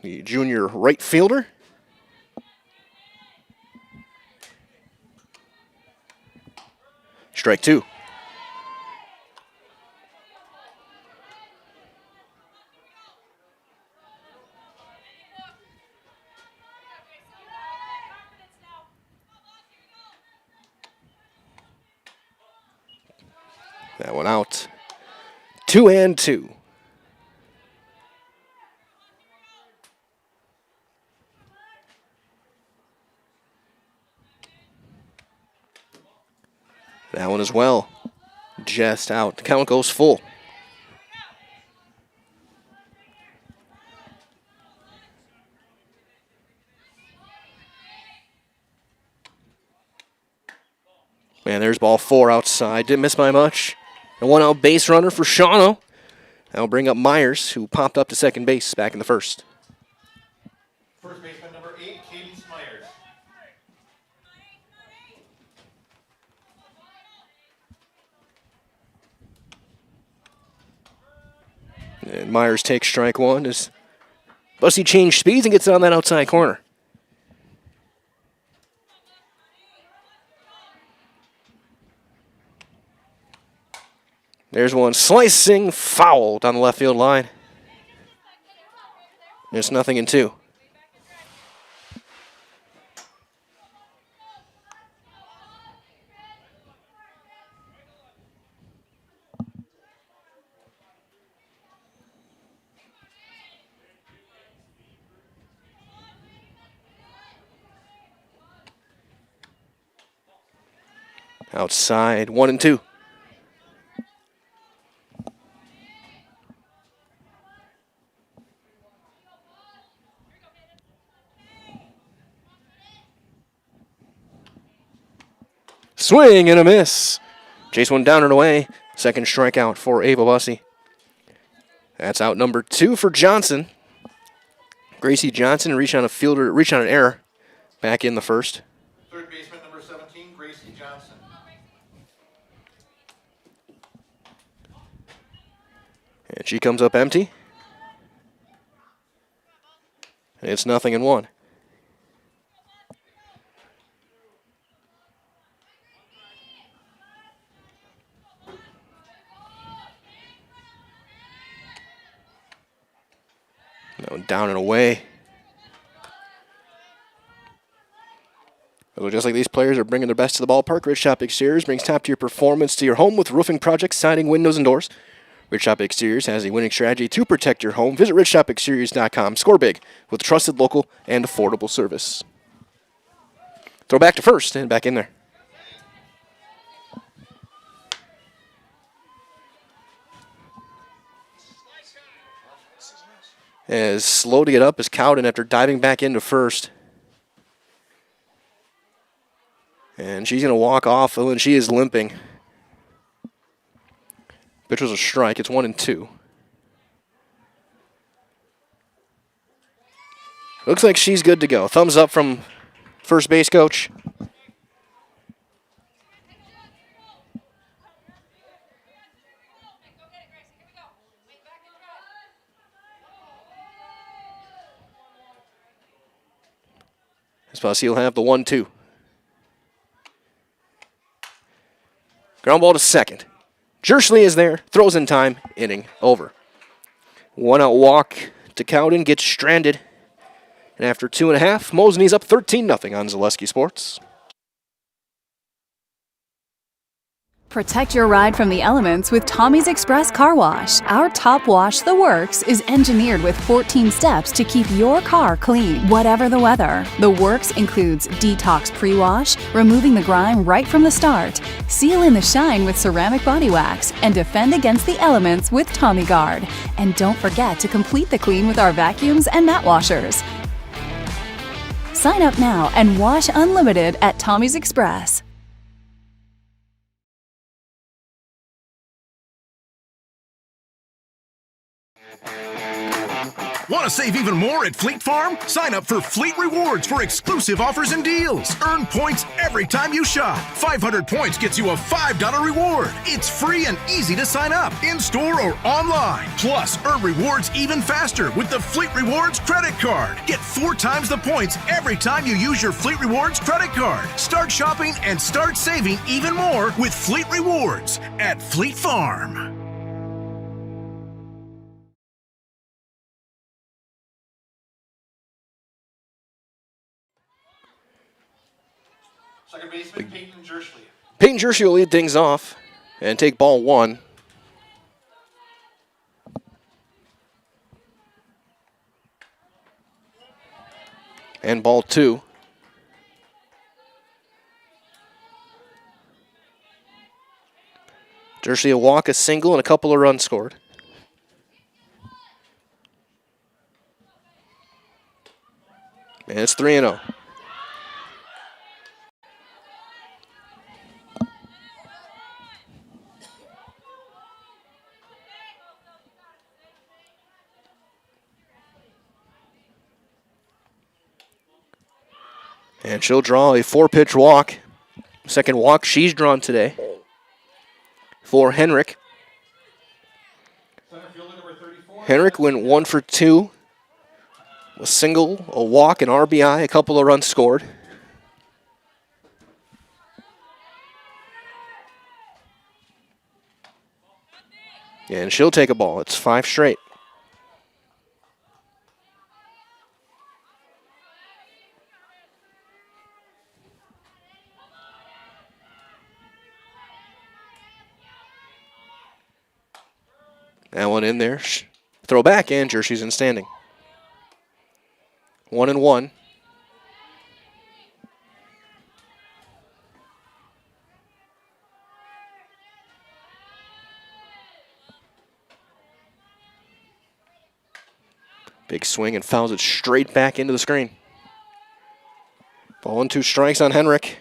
The junior right fielder. Strike 2. That one out. 2-2. That one as well. Just out. The count goes full. Man, there's ball 4 outside. Didn't miss by much. And 1 out base runner for Shawano. That'll bring up Myers, who popped up to second base back in the first. First baseman number 8, Cadence Myers. And Myers takes strike 1 as Bussey changed speeds and gets it on that outside corner. There's one slicing foul down the left field line. There's 0-2. Outside, 1-2. Swing and a miss. Chase one down and away. Second strikeout for Ava Bussey. That's out number 2 for Johnson. Gracie Johnson reached on an error back in the first. Third baseman number 17, Gracie Johnson. And she comes up empty. It's 0-1. No, down and away. So just like these players are bringing their best to the ballpark, Rich Top Exteriors brings top-tier performance to your home with roofing projects, siding, windows, and doors. Rich Top Exteriors has a winning strategy to protect your home. Visit RichTopExteriors.com. Score big with trusted, local, and affordable service. Throw back to first and back in there. As slow to get up as Cowden after diving back into first. And she's going to walk off, and she is limping. Pitch was a strike. It's 1-2. Looks like she's good to go. Thumbs up from first base coach. Bussey will have the 1-2. Ground ball to second. Jersley is there. Throws in time. Inning over. 1 out walk to Cowden. Gets stranded. And after 2.5, Mosinee's up 13-0 on Zaleski Sports. Protect your ride from the elements with Tommy's Express Car Wash. Our top wash, The Works, is engineered with 14 steps to keep your car clean, whatever the weather. The Works includes detox pre-wash, removing the grime right from the start, seal in the shine with ceramic body wax, and defend against the elements with Tommy Guard. And don't forget to complete the clean with our vacuums and mat washers. Sign up now and wash unlimited at Tommy's Express. Want to save even more at Fleet Farm? Sign up for Fleet Rewards for exclusive offers and deals. Earn points every time you shop. 500 points gets you a $5 reward. It's free and easy to sign up, in-store or online. Plus, earn rewards even faster with the Fleet Rewards credit card. Get 4 times the points every time you use your Fleet Rewards credit card. Start shopping and start saving even more with Fleet Rewards at Fleet Farm. Second baseman, Peyton Jersley. Peyton Jersley will lead things off and take ball 1. And ball 2. Jersley a walk, a single, and a couple of runs scored. And it's 3-0. And she'll draw a 4-pitch walk. Second walk she's drawn today for Henrik. Henrik went 1 for 2. A single, a walk, an RBI, a couple of runs scored. And she'll take a ball. It's 5 straight. That one in there. Throw back, and Jershey's in standing. 1-1. Big swing and fouls it straight back into the screen. Ball and 2 strikes on Henrik.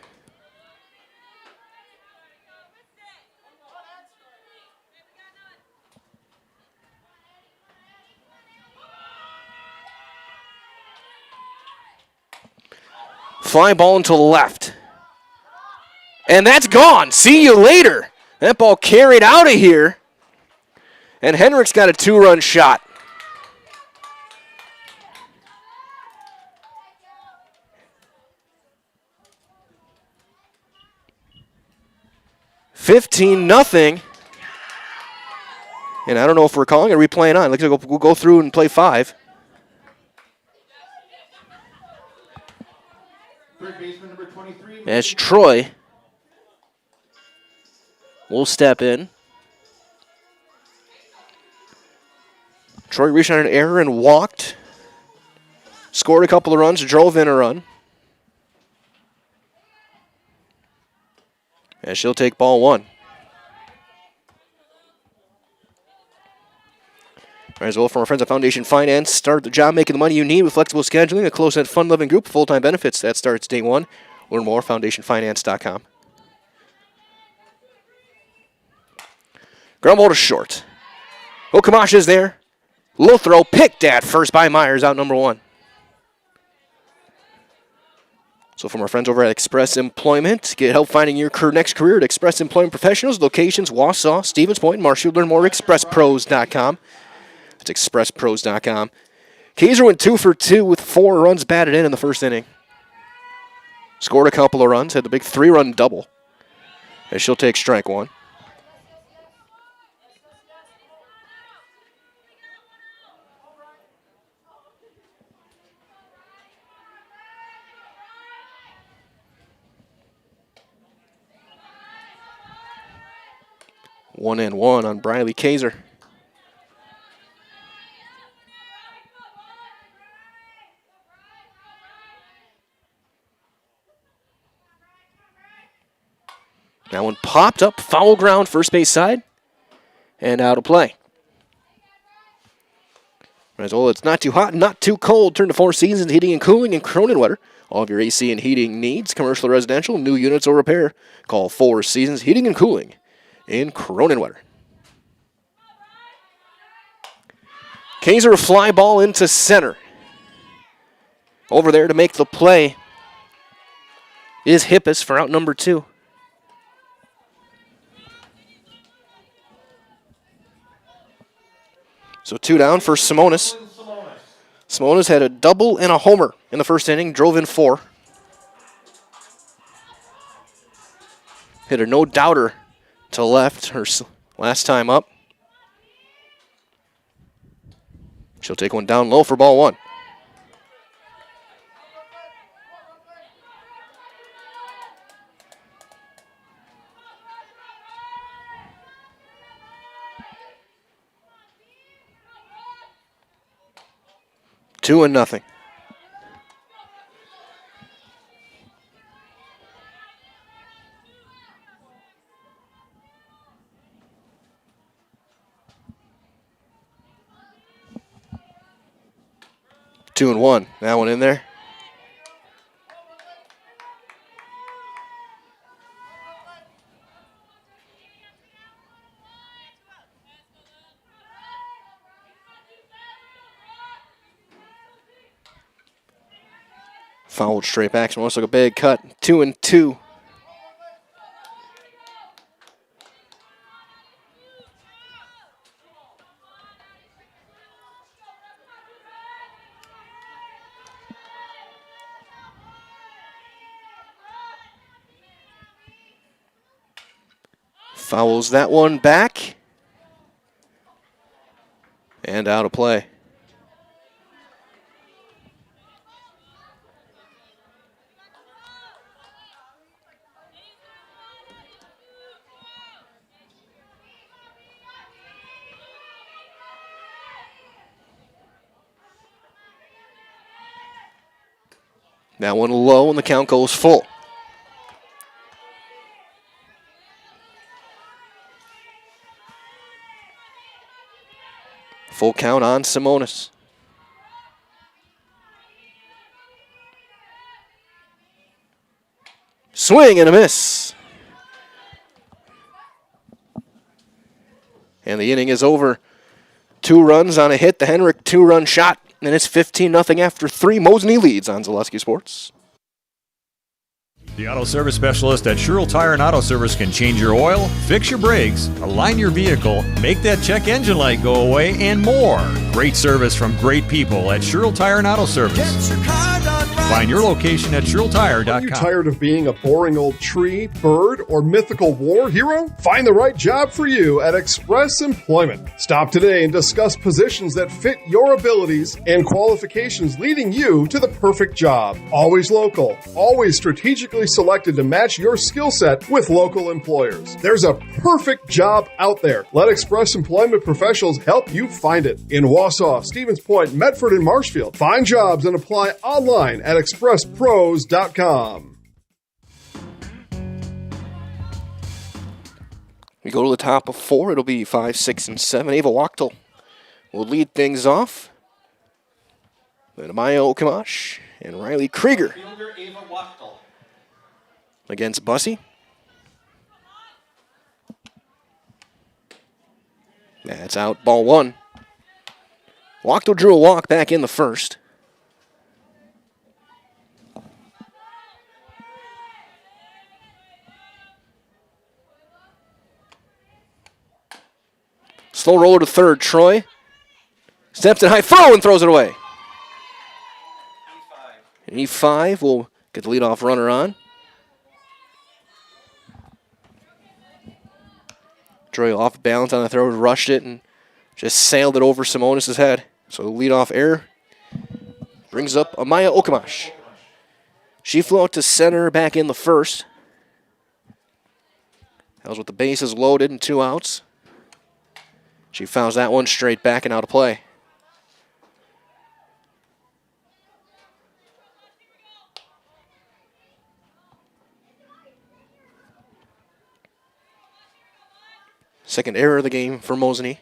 Fly ball into left. And that's gone. See you later. That ball carried out of here. And Henrik's got a 2-run shot. $15-0. And I don't know if we're calling or are we playing on. We'll go through and play 5. Third baseman, number 23. As Troy will step in. Troy reached on an error and walked. Scored a couple of runs, drove in a run. And she'll take ball 1. As well, from our friends at Foundation Finance, start the job making the money you need with flexible scheduling, a close-knit, fun-loving group, full-time benefits. That starts day 1. Learn more, foundationfinance.com. Ground ball to short. Okamash is there. Low throw, picked at first by Myers, out number 1. So from our friends over at Express Employment, get help finding your next career at Express Employment Professionals, locations Wausau, Stevens Point, and Marshall. Learn more at expresspros.com. That's expresspros.com. Kaiser went 2 for 2 with 4 runs batted in the first inning. Scored a couple of runs, had the big 3-run double. As she'll take strike 1. 1-1 on Briley Kaiser. That one popped up, foul ground, first base side, and out of play. As well, it's not too hot, not too cold. Turn to Four Seasons Heating and Cooling in Cronenwetter. All of your AC and heating needs, commercial or residential, new units or repair. Call Four Seasons Heating and Cooling in Cronenwetter. Kaiser fly ball into center. Over there to make the play is Hippus for out number 2. So 2 down for Simonis. Simonis had a double and a homer in the first inning, drove in 4. Hit a no-doubter to left her last time up. She'll take one down low for ball 1. Two and nothing. Two and one. That one in there. Fouled straight back. Almost like a big cut. 2-2. Fouls that one back. And out of play. That one low and the count goes full. Full count on Simonis. Swing and a miss. And the inning is over. 2 runs on a hit. The Henrik 2-run shot. And it's 15-0 after 3. Mosinee leads on Zaleski Sports. The auto service specialist at Sherrill Tire and Auto Service can change your oil, fix your brakes, align your vehicle, make that check engine light go away, and more. Great service from great people at Sherrill Tire and Auto Service. Find your location at SherrillTire.com. Are you tired of being a boring old tree, bird, or mythical war hero? Find the right job for you at Express Employment. Stop today and discuss positions that fit your abilities and qualifications, leading you to the perfect job. Always local, always strategically selected to match your skill set with local employers. There's a perfect job out there. Let Express Employment professionals help you find it. In Wausau, Stevens Point, Medford, and Marshfield. Find jobs and apply online at expresspros.com. We go to the top of 4. It'll be 5, 6, and 7. Ava Wachtel will lead things off. Then Amaya Okamash and Riley Krieger Fielder Ava Wachtel. against Bussey. That's out, ball 1. Wachtel drew a walk back in the first. Slow roller to third, Troy. Steps in high, throw, and throws it away. And E5 will get the leadoff runner on. Troy off balance on the throw, rushed it, and just sailed it over Simonis' head. So the leadoff error brings up Amaya Okamash. She flew out to center back in the first. That was with the bases loaded and 2 outs. She fouls that one straight back and out of play. Second error of the game for Mosinee.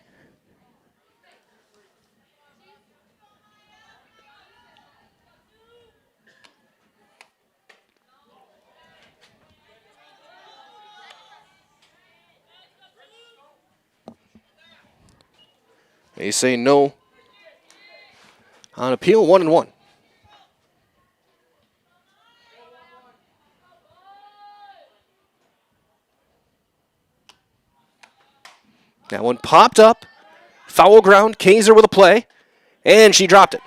They say no. On appeal, 1-1. That one popped up. Foul ground. Kaiser with a play. And she dropped it.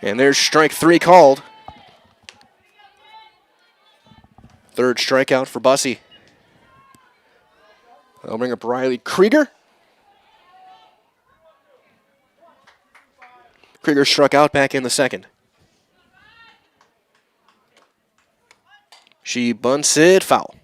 And there's strike 3 called. Third strikeout for Bussey. They'll bring up Riley Krieger. Krieger struck out back in the second. She bunts it foul.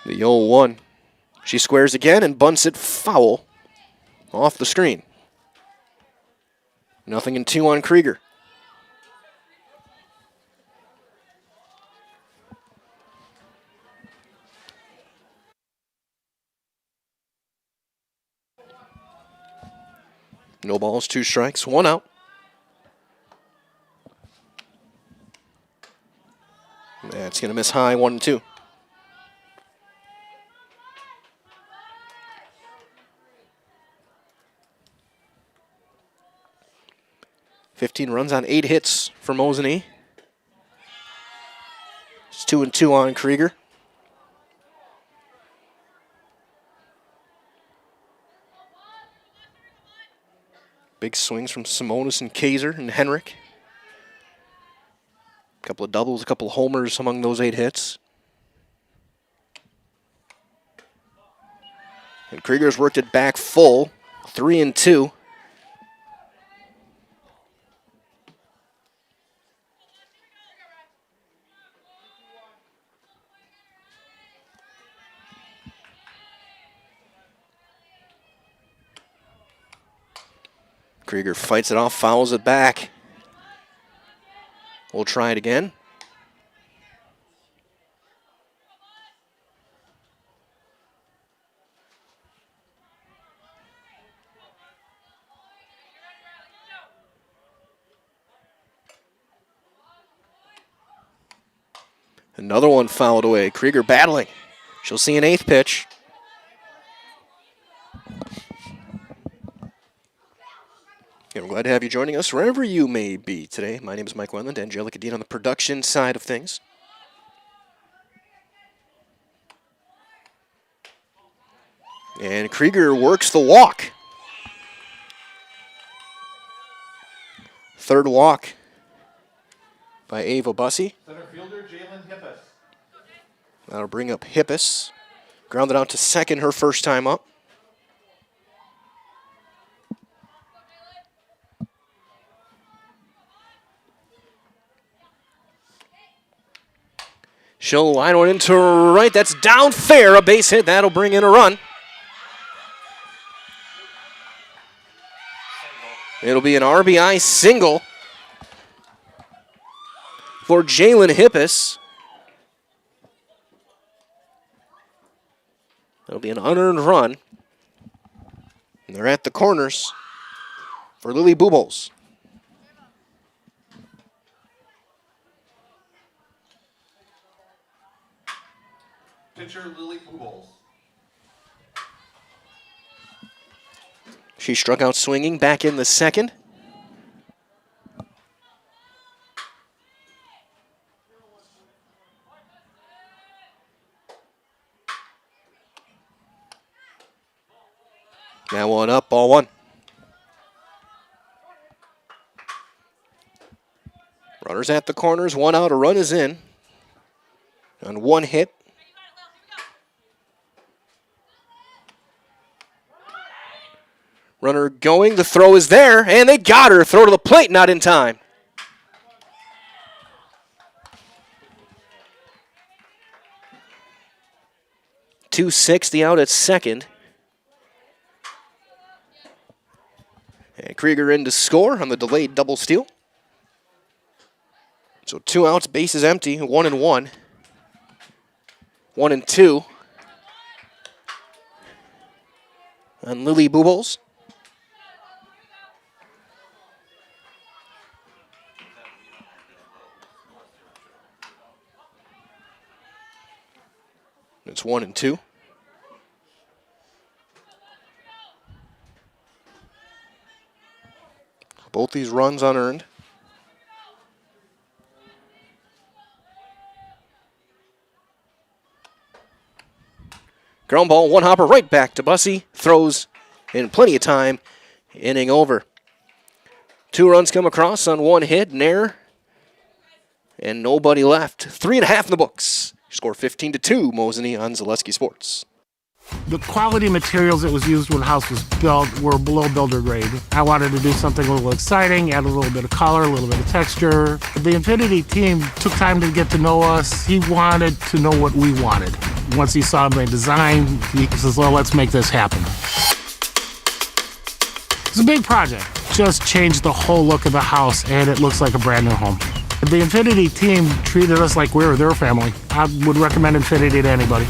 The 0-1. She squares again and bunts it foul off the screen. 0-2 on Krieger. No balls, 2 strikes, 1 out. That's going to miss high, 1-2. Fifteen runs on 8 hits for Mosinee. It's 2-2 on Krieger. Big swings from Simonis and Kaiser and Henrik. A couple of doubles, a couple of homers among those 8 hits. And Krieger's worked it back full, 3-2. Krieger fights it off, fouls it back. We'll try it again. Another one fouled away. Krieger battling. She'll see an 8th pitch. And we're glad to have you joining us wherever you may be today. My name is Mike Wendland, Angelica Dean on the production side of things. And Krieger works the walk. 3rd walk by Ava Bussey. Center fielder Jalen Hippis. That'll bring up Hippis. Grounded out to second her first time up. She'll line one into right. That's down fair. A base hit. That'll bring in a run. It'll be an RBI single for Jalen Hippis. It'll be an unearned run. And they're at the corners for Lily Bubos. Pitch pitcher, Lily Bubbles. She struck out swinging back in the second. Now one up, ball one. Runners at the corners, one out, a run is in. On one hit. Runner going, the throw is there, and they got her. Throw to the plate, not in time. .260 out at second. And Krieger in to score on the delayed double steal. So 2 outs, base is empty, 1-1. 1-2. And Lily Bubbles. It's 1-2. Both these runs unearned. Ground ball, one hopper right back to Bussey. Throws in plenty of time. Inning over. 2 runs come across on one hit, Nair. And nobody left. 3.5 in the books. Score 15-2, Mosinee on Zaleski Sports. The quality materials that was used when the house was built were below builder grade. I wanted to do something a little exciting, add a little bit of color, a little bit of texture. The Infinity team took time to get to know us. He wanted to know what we wanted. Once he saw my design, he says, well, let's make this happen. It's a big project. Just changed the whole look of the house, and it looks like a brand new home. The Infinity team treated us like we were their family. I would recommend Infinity to anybody.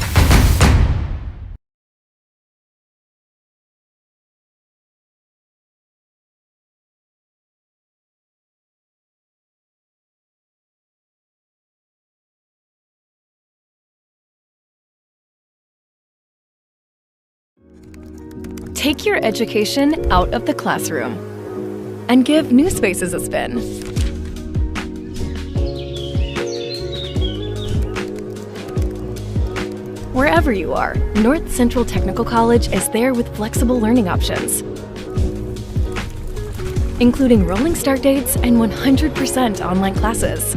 Take your education out of the classroom and give new spaces a spin. Wherever you are, North Central Technical College is there with flexible learning options, including rolling start dates and 100% online classes.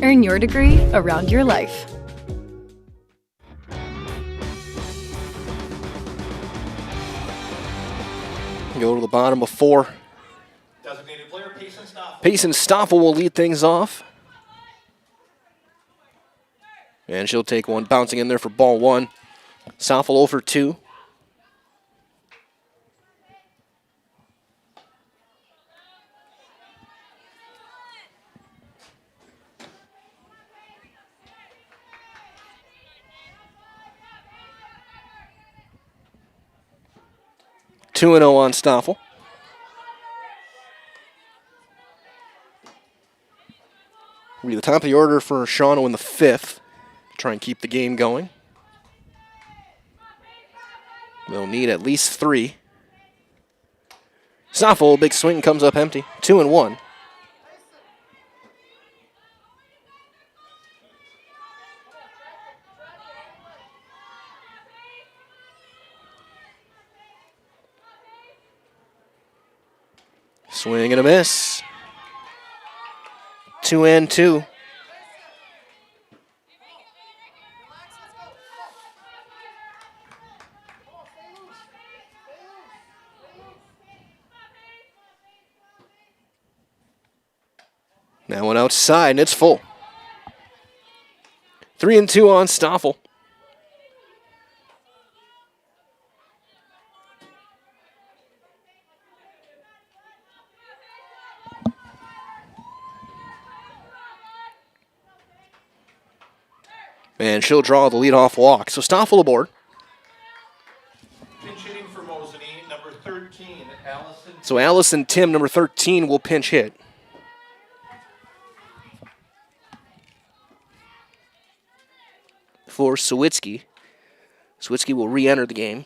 Earn your degree around your life. Go to the bottom of 4. Designated player, Payson Stoffel. Payson Stoffel will lead things off. And she'll take one, bouncing in there for ball 1. Stoffel 0 for 2. Two and 0 on Stoffel. We'll be the top of the order for Shawano in the 5th. Try and keep the game going. They'll need at least 3. Stoffel, big swing, comes up empty. 2 and 1. Swing and a miss. 2 and 2. Now one outside, and it's full. 3 and 2 on Stoffel. And she'll draw the leadoff walk. So Stoffel aboard. Pinch hitting for Mosinee, number 13, Allison. So Allison Tim, number 13, will pinch hit. for Sawitsky. Sawitsky will re-enter the game.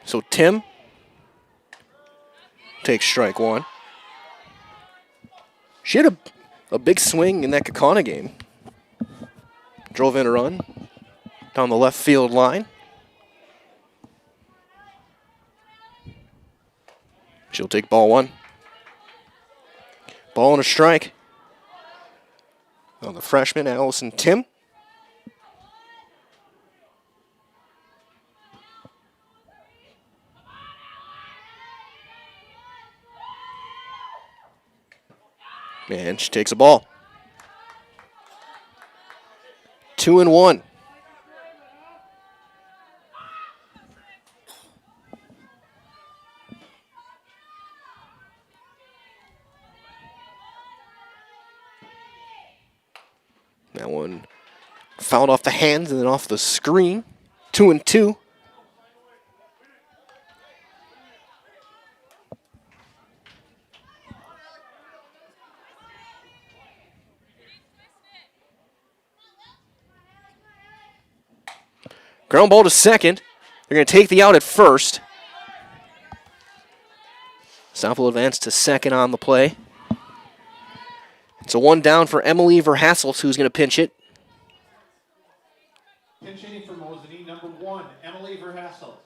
So Tim takes strike one. She had a big swing in that Kakana game. Drove in a run down the left field line. She'll take ball one. Ball and a strike on the freshman, Allison Tim. And she takes a ball. 2-1. That one fouled off the hands and then off the screen. 2-2. Ground ball to second. They're going to take the out at first. South will advance to second on the play. It's a one down for Emily Verhassels, who's going to pinch it. Pinch hitting for Mosinee, number 1, Emily Verhassel.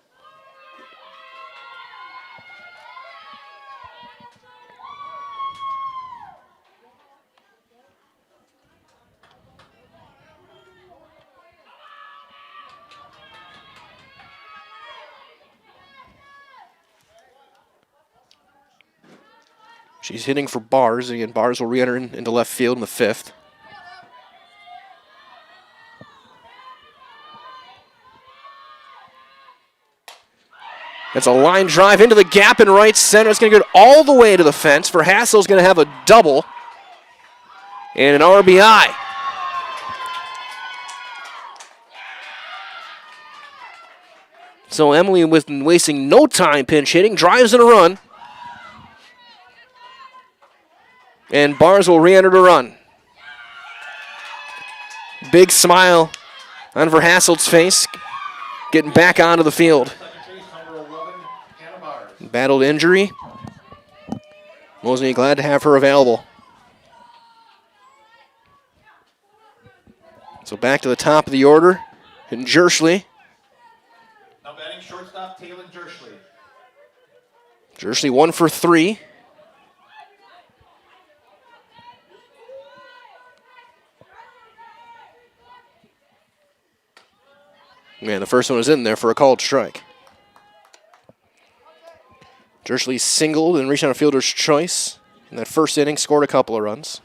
She's hitting for Bars. Again, Bars will re-enter into left field in the 5th. It's a line drive into the gap in right center. It's going to go all the way to the fence. Verhassel's going to have a double and an RBI. So Emily, with wasting no time pinch hitting, drives in a run. And Bars will re-enter to run. Big smile on Verhassel's face, getting back onto the field. Battled injury. Mosinee glad to have her available. So back to the top of the order. And Jersley. Now batting shortstop, Taylor Jersley. Jersley 1 for 3. Man, the first one was in there for a called strike. Jersley singled and reached on a fielder's choice in that first inning, scored a couple of runs.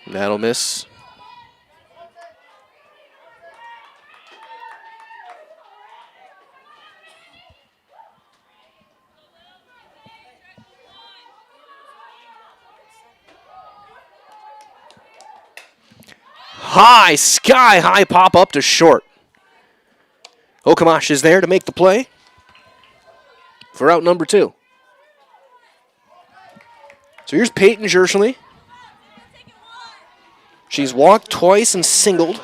That'll miss. High, sky high pop up to short. Okamash is there to make the play for out number 2. So here's Peyton Jersley. She's walked twice and singled.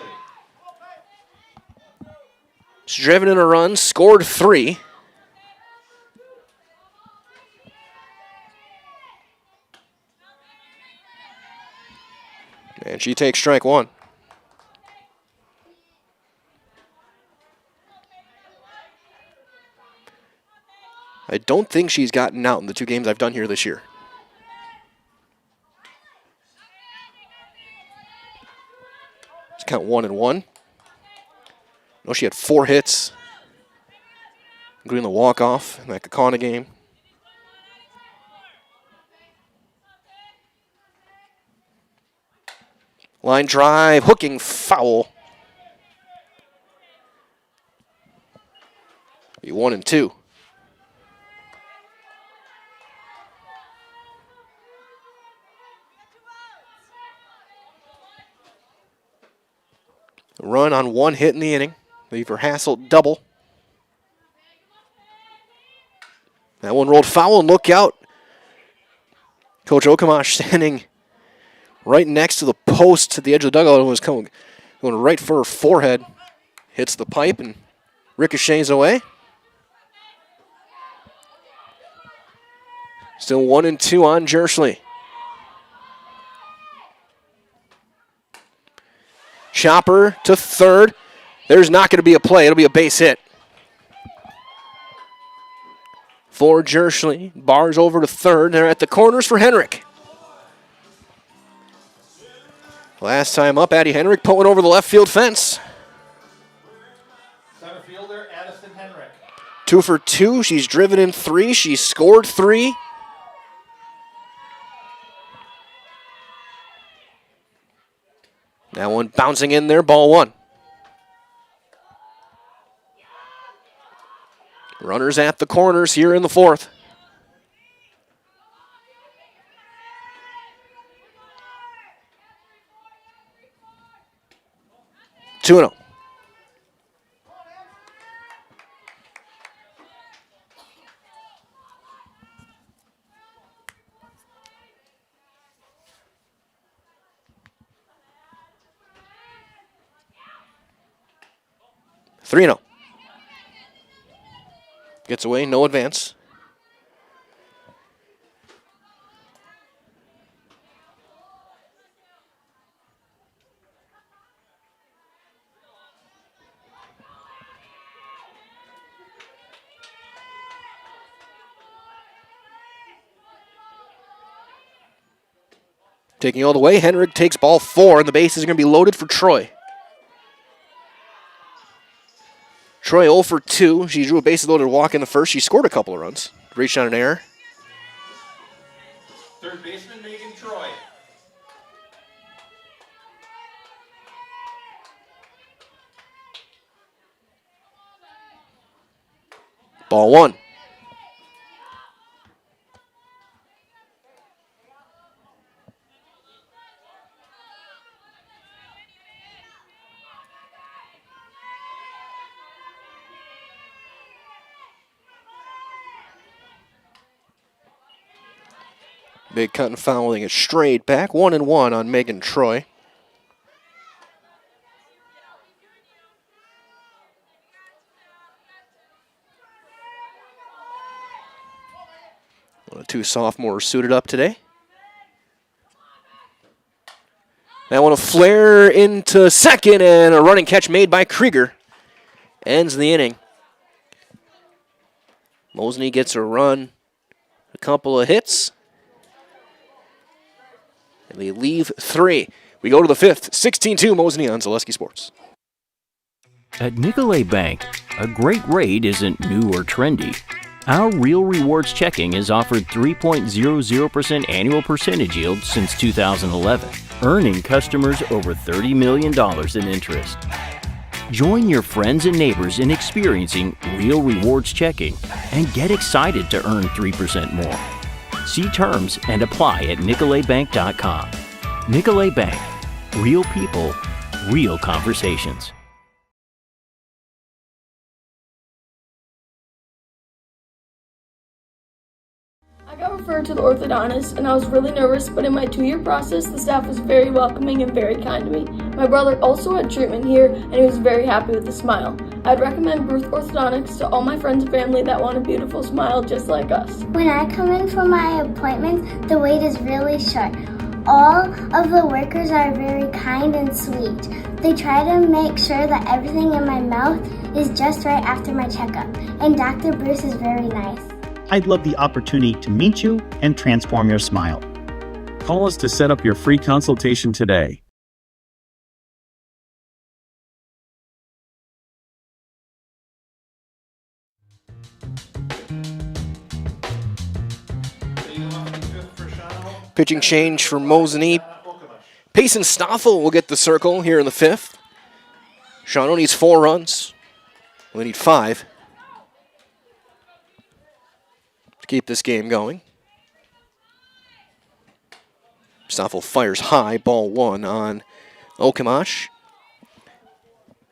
She's driven in a run, scored 3. And she takes strike 1. I don't think she's gotten out in the 2 games I've done here this year. Let's count 1-1. No, she had 4 hits, including the walk-off in that Kakana game. Line drive, hooking foul. Be 1-2. Run on one hit in the inning. Lever Hassel double. That one rolled foul, and look out. Coach Okamash standing right next to the post at the edge of the dugout and was going right for her forehead. Hits the pipe and ricochets away. Still 1-2 on Jersley. Chopper to third. There's not going to be a play. It'll be a base hit. For Jersley. Bars over to third. They're at the corners for Henrik. Last time up, Addie Henrik pulling over the left field fence. Center fielder, Addison Henrik. 2 for 2. She's driven in 3. She's scored 3. That one bouncing in there, ball 1. Runners at the corners here in the 4th. Two and 0. Three and 0. Gets away, no advance. Taking all the way, Henrik takes ball 4, and the bases are going to be loaded for Troy. Troy 0 for 2. She drew a bases loaded walk in the first. She scored a couple of runs. Reached on an error. Third baseman, Megan Troy. Ball 1. Big cut and fouling it straight back. 1-1 on Megan Troy. One of the 2 sophomores suited up today. That one a flare into second, and a running catch made by Krieger. Ends the inning. Mosinee gets a run, a couple of hits. And they leave 3. We go to the 5th. 16-2 Mosinee on Zaleski Sports. At Nicolay Bank, a great rate isn't new or trendy. Our Real Rewards checking has offered 3.00% annual percentage yield since 2011, earning customers over $30 million in interest. Join your friends and neighbors in experiencing Real Rewards checking and get excited to earn 3% more. See terms and apply at nicolaybank.com. Nicolay Bank. Real people, real conversations. I got referred to the orthodontist and I was really nervous, but in my 2-year process, the staff was very welcoming and very kind to me. My brother also had treatment here and he was very happy with the smile. I'd recommend Ruth Orthodontics to all my friends and family that want a beautiful smile just like us. When I come in for my appointment, the wait is really short. All of the workers are very kind and sweet. They try to make sure that everything in my mouth is just right after my checkup, and Dr. Bruce is very nice. I'd love the opportunity to meet you and transform your smile. Call us to set up your free consultation today. Pitching change for Mosinee. Payson Stoffel will get the circle here in the 5th. Shawano needs 4 runs. We need 5 to keep this game going. Stoffel fires high, ball 1 on Okamash.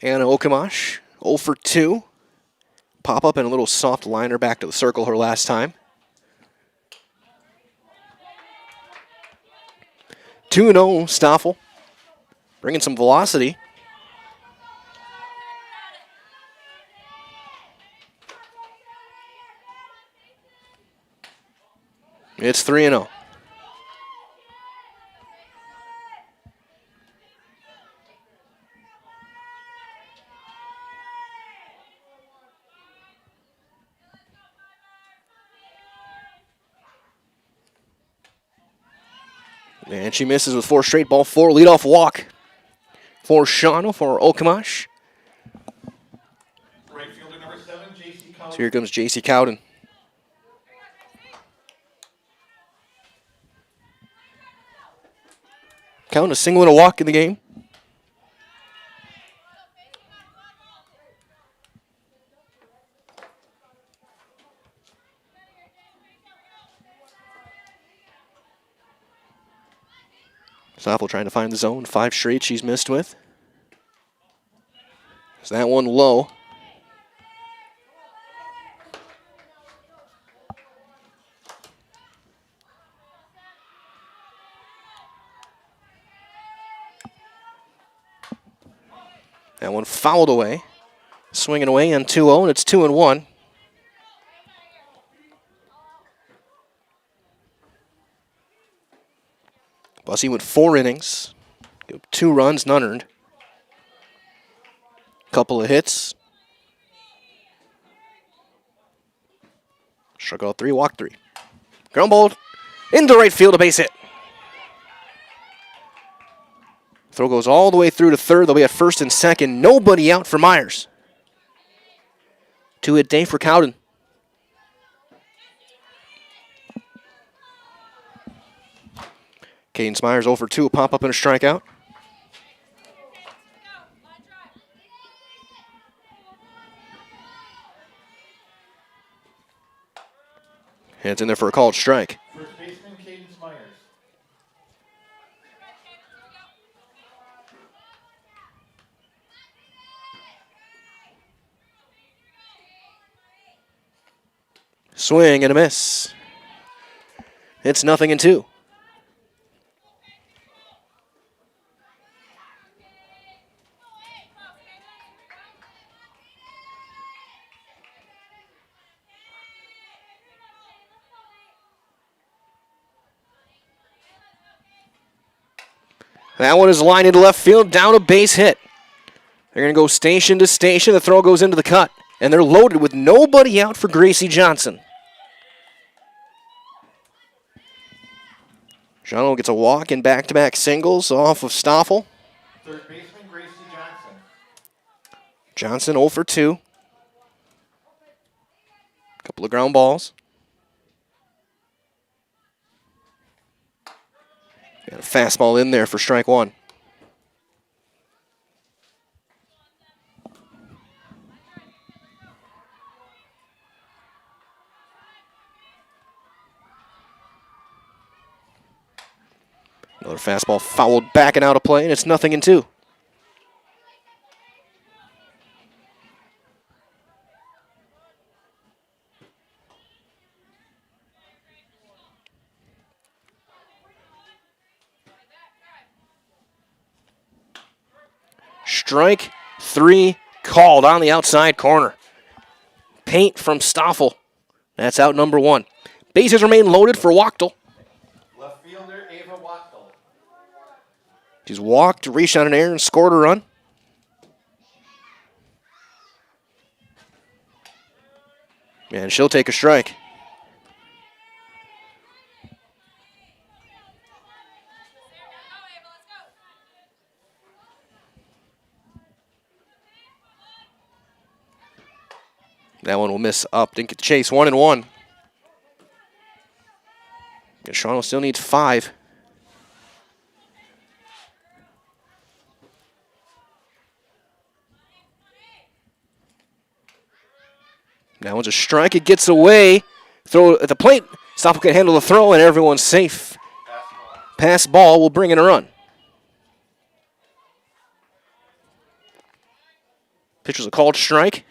Anna Okamash, 0 for 2. Pop up and a little soft liner back to the circle her last time. 2-0 Stoffel, bringing some velocity. It's 3-0. And she misses with 4 straight, ball 4, leadoff walk for Shawano, for Okamash. Right fielder number 7, J.C. Cowden. So here comes J.C. Cowden. Cowden a single and a walk in the game. Stoffel trying to find the zone. 5 straight she's missed with. Is that one low? That one fouled away. Swinging away on 2-0, and it's 2-1. Bussey went 4 innings. 2 runs, none earned. Couple of hits. Struck out 3, walked 3. Ground ball into right field, a base hit. Throw goes all the way through to third. They'll be at first and second. Nobody out for Myers. 2-hit day for Cowden. Cadence Myers 0 for 2, a pop up and a strikeout. And it's in there for a called strike. First baseman, Cadence Myers. Swing and a miss. It's 0-2. That one is lined into left field, down a base hit. They're going to go station to station. The throw goes into the cut, and they're loaded with nobody out for Gracie Johnson. Shawano gets a walk in back-to-back singles off of Stoffel. Third baseman, Gracie Johnson. Johnson 0 for 2. Couple of ground balls. Got a fastball in there for strike 1. Another fastball fouled back and out of play, and it's 0-2. Strike 3 called on the outside corner. Paint from Stoffel. That's out number 1. Bases remain loaded for Wachtel. Left fielder, Ava Wachtel. She's walked, reached on an air, and scored a run. And she'll take a strike. That one will miss up. Didn't get the chase. 1-1. And Shawano still needs 5. That one's a strike. It gets away. Throw at the plate. Stoffel can handle the throw, and everyone's safe. Pass ball will bring in a run. Pitch was a called strike.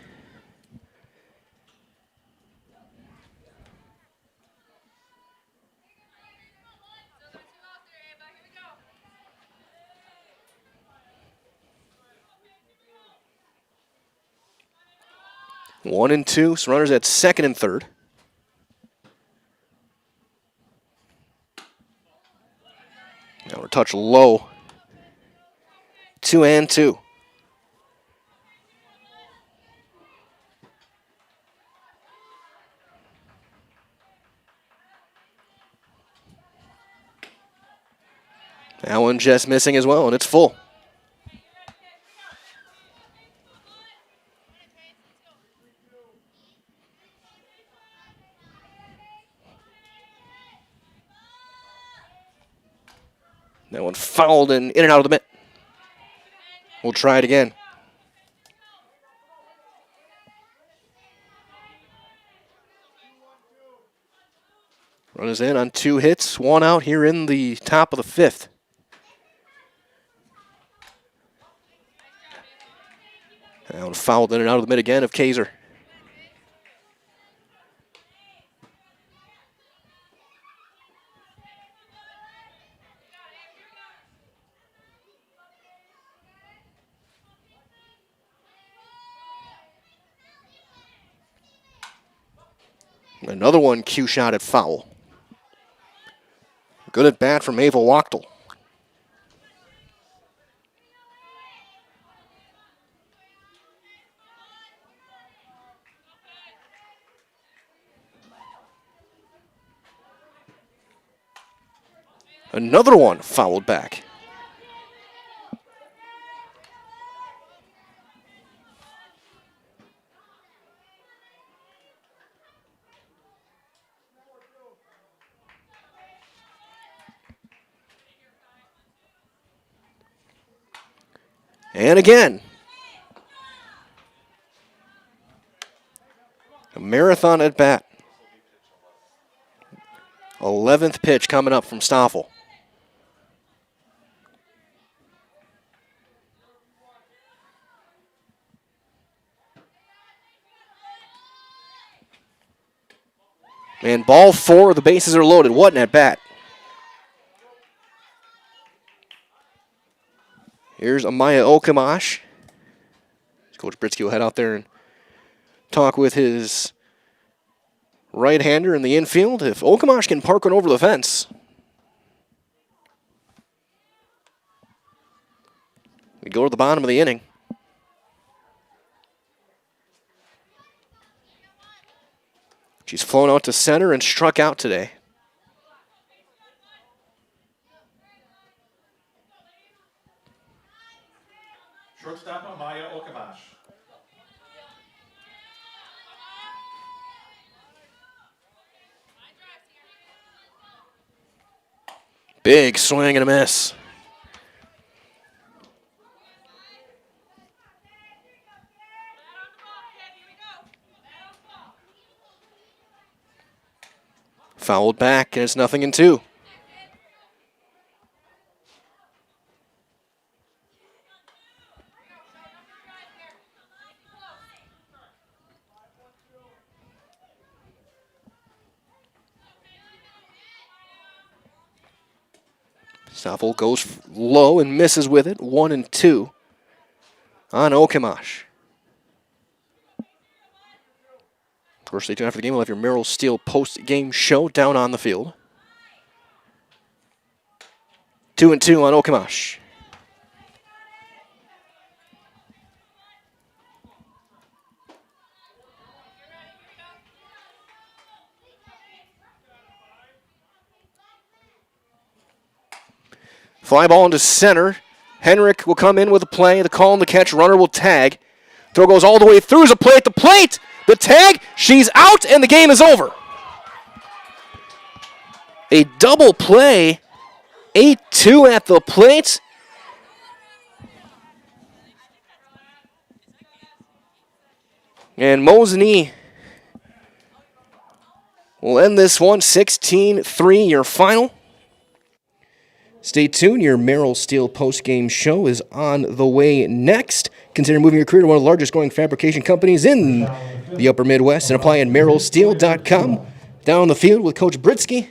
One and two. So runners at second and third. Now we're a touch low. 2-2. That one just missing as well, and it's full. That one fouled and in and out of the mitt. We'll try it again. Runners in on 2 hits, 1 out here in the top of the 5th. That one fouled in and out of the mid again of Kaiser. Another one cue shot at foul. Good at bat from Ava Wachtel. Another one fouled back. And again. A marathon at bat. 11th pitch coming up from Stoffel. And ball 4, the bases are loaded. What an at bat. Here's Amaya Okamash. Coach Britsky will head out there and talk with his right-hander in the infield. If Okamash can park one over the fence, we go to the bottom of the inning. She's flown out to center and struck out today. Shortstop Amaya Okamash. Big swing and a miss. Fouled back, and it's 0-2. Stoffel goes low and misses with it. 1-2 on Okamash. Of course, stay tuned after the game. We'll have your Merrill Steel post-game show down on the field. 2-2 on Okamash. Fly ball into center. Henrik will come in with a play. The call and the catch. Runner will tag. Throw goes all the way through. There's a play at the plate. The tag. She's out, and the game is over. A double play. 8-2 at the plate. And Mosinee We'll end this one 16-3, your final. Stay tuned. Your Merrill Steel postgame show is on the way next. Consider moving your career to one of the largest growing fabrication companies in the upper Midwest and apply at merrillsteel.com. Down on the field with Coach Britsky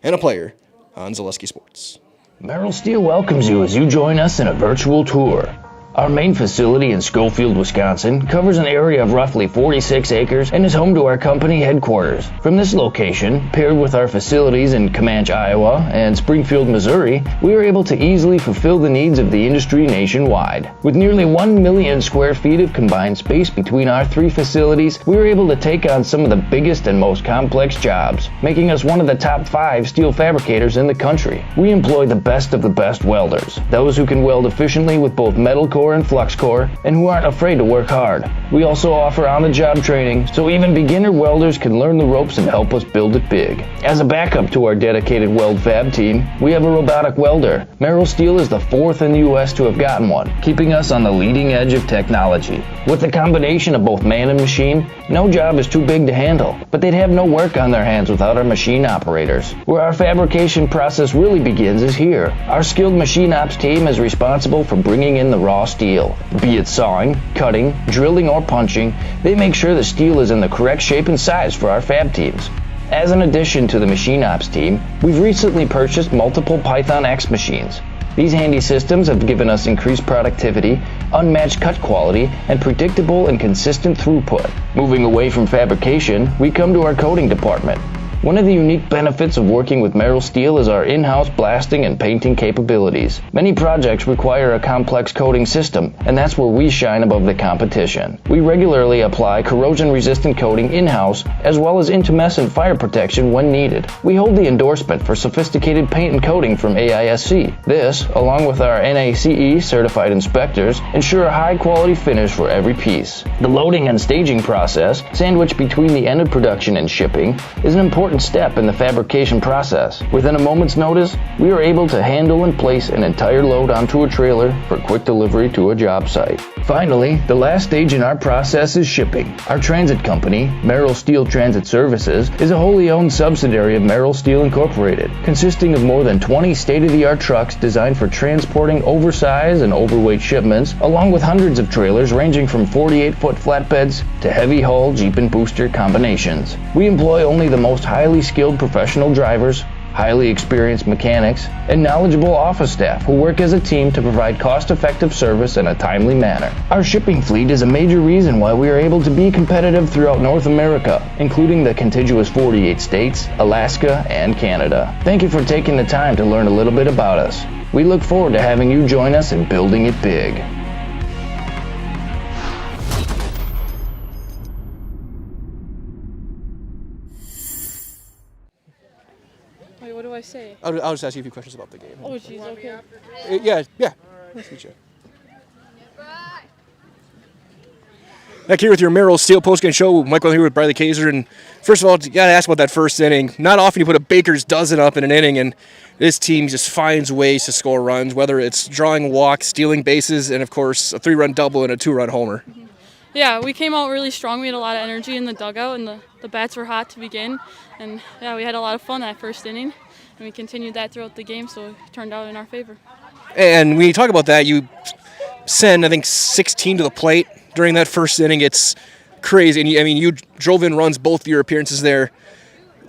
and a player on Zaleski Sports. Merrill Steel welcomes you as you join us in a virtual tour. Our main facility in Schofield, Wisconsin covers an area of roughly 46 acres and is home to our company headquarters. From this location, paired with our facilities in Comanche, Iowa and Springfield, Missouri, we are able to easily fulfill the needs of the industry nationwide. With nearly 1 million square feet of combined space between our 3 facilities, we are able to take on some of the biggest and most complex jobs, making us one of the top 5 steel fabricators in the country. We employ the best of the best welders, those who can weld efficiently with both metal core and flux core, and who aren't afraid to work hard. We also offer on-the-job training, so even beginner welders can learn the ropes and help us build it big. As a backup to our dedicated weld fab team, we have a robotic welder. Merrill Steel is the 4th in the U.S. to have gotten one, keeping us on the leading edge of technology. With the combination of both man and machine, no job is too big to handle, but they'd have no work on their hands without our machine operators. Where our fabrication process really begins is here. Our skilled machine ops team is responsible for bringing in the raw steel. Be it sawing, cutting, drilling, or punching, they make sure the steel is in the correct shape and size for our fab teams. As an addition to the machine ops team, we've recently purchased multiple Python X machines. These handy systems have given us increased productivity, unmatched cut quality, and predictable and consistent throughput. Moving away from fabrication, we come to our coating department. One of the unique benefits of working with Merrill Steel is our in-house blasting and painting capabilities. Many projects require a complex coating system, and that's where we shine above the competition. We regularly apply corrosion-resistant coating in-house, as well as intumescent fire protection when needed. We hold the endorsement for sophisticated paint and coating from AISC. This, along with our NACE certified inspectors, ensure a high-quality finish for every piece. The loading and staging process, sandwiched between the end of production and shipping, is an important step in the fabrication process. Within a moment's notice, we are able to handle and place an entire load onto a trailer for quick delivery to a job site. Finally, the last stage in our process is shipping. Our transit company, Merrill Steel Transit Services, is a wholly owned subsidiary of Merrill Steel Incorporated, consisting of more than 20 state-of-the-art trucks designed for transporting oversized and overweight shipments, along with hundreds of trailers ranging from 48-foot flatbeds to heavy-haul Jeep and booster combinations. We employ only the most highly skilled professional drivers, highly experienced mechanics, and knowledgeable office staff who work as a team to provide cost-effective service in a timely manner. Our shipping fleet is a major reason why we are able to be competitive throughout North America, including the contiguous 48 states, Alaska, and Canada. Thank you for taking the time to learn a little bit about us. We look forward to having you join us in building it big. Wait, what do I say? I'll just ask you a few questions about the game. Oh, jeez, okay. Yeah. Nice to meet you. Back here with your Merrill Steel postgame show. Michael here with Bradley Kaiser. And first of all, you got to ask about that first inning. Not often you put a baker's dozen up in an inning, and this team just finds ways to score runs, whether it's drawing walks, stealing bases, and, of course, a 3-run double and a 2-run homer. Yeah, we came out really strong. We had a lot of energy in the dugout, and the bats were hot to begin. And, yeah, we had a lot of fun that first inning, and we continued that throughout the game, so it turned out in our favor. And when you talk about that, you send, I think, 16 to the plate during that first inning. It's crazy. And you drove in runs both your appearances there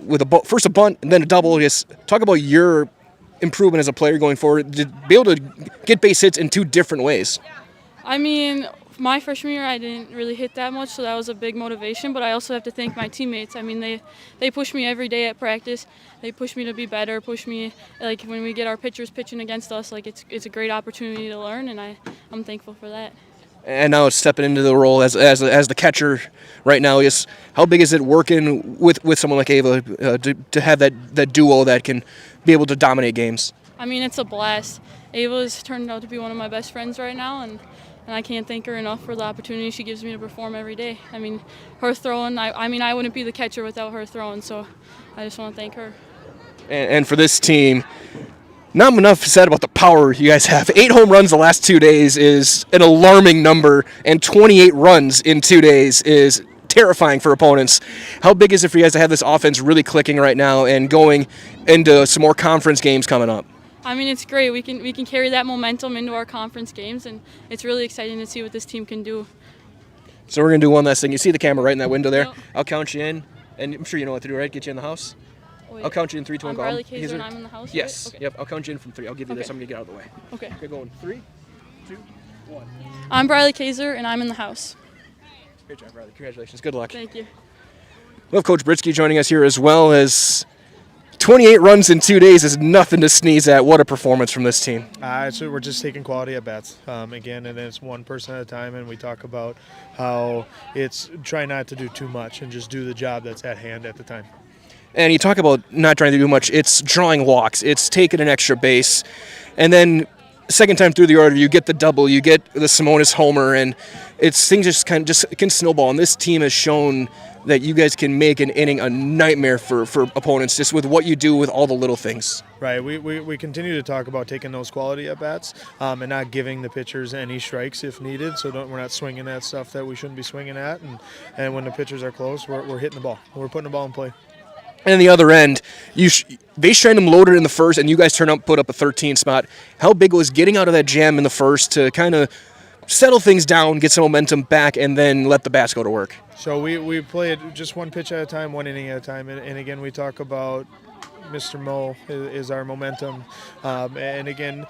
with first a bunt and then a double. Just talk about your improvement as a player going forward, to be able to get base hits in 2 different ways. I mean, my freshman year, I didn't really hit that much, so that was a big motivation. But I also have to thank my teammates. I mean, they push me every day at practice. They push me to be better, push me, like, when we get our pitchers pitching against us, like, it's a great opportunity to learn, and I'm thankful for that. And now it's stepping into the role as the catcher right now. Is how big is it working with someone like Ava to have that duo that can be able to dominate games? I mean, it's a blast. Ava's turned out to be one of my best friends right now, and I can't thank her enough for the opportunity she gives me to perform every day. I mean, her throwing, I wouldn't be the catcher without her throwing, so I just want to thank her. And for this team, not enough said about the power you guys have. 8 home runs the last 2 days is an alarming number, and 28 runs in 2 days is terrifying for opponents. How big is it for you guys to have this offense really clicking right now and going into some more conference games coming up? I mean, it's great. We can carry that momentum into our conference games, and it's really exciting to see what this team can do. So we're going to do one last thing. You see the camera right in that window there? Yep. I'll count you in, and I'm sure you know what to do, right? Get you in the house. Wait, I'll count you in 3, 2, 1, I'm go. Bradley Kaiser and I'm in the house? Yes. Right? Okay. Yep. I'll count you in from 3. I'll give you this. Okay. I'm going to get out of the way. Okay. Okay, going 3, 2, 1. I'm Bradley Kaiser, and I'm in the house. Great job, Bradley. Congratulations. Good luck. Thank you. We have Coach Britsky joining us here as well. As 28 runs in 2 days is nothing to sneeze at. What a performance from this team. So we're just taking quality at bats again, and it's one person at a time, and we talk about how it's try not to do too much and just do the job that's at hand at the time. And you talk about not trying to do much. It's drawing walks. It's taking an extra base. And then second time through the order, you get the double. You get the Simonis homer. And things just can snowball. And this team has shown that you guys can make an inning a nightmare for opponents just with what you do with all the little things. Right. We continue to talk about taking those quality at-bats and not giving the pitchers any strikes if needed. So we're not swinging at stuff that we shouldn't be swinging at. And when the pitchers are close, we're hitting the ball. We're putting the ball in play. And on the other end, they strand them loaded in the first, and you guys put up a 13 spot. How big was getting out of that jam in the first to kind of settle things down, get some momentum back, and then let the bats go to work? So we played just one pitch at a time, one inning at a time. And again, we talk about Mr. Mo is our momentum. And again,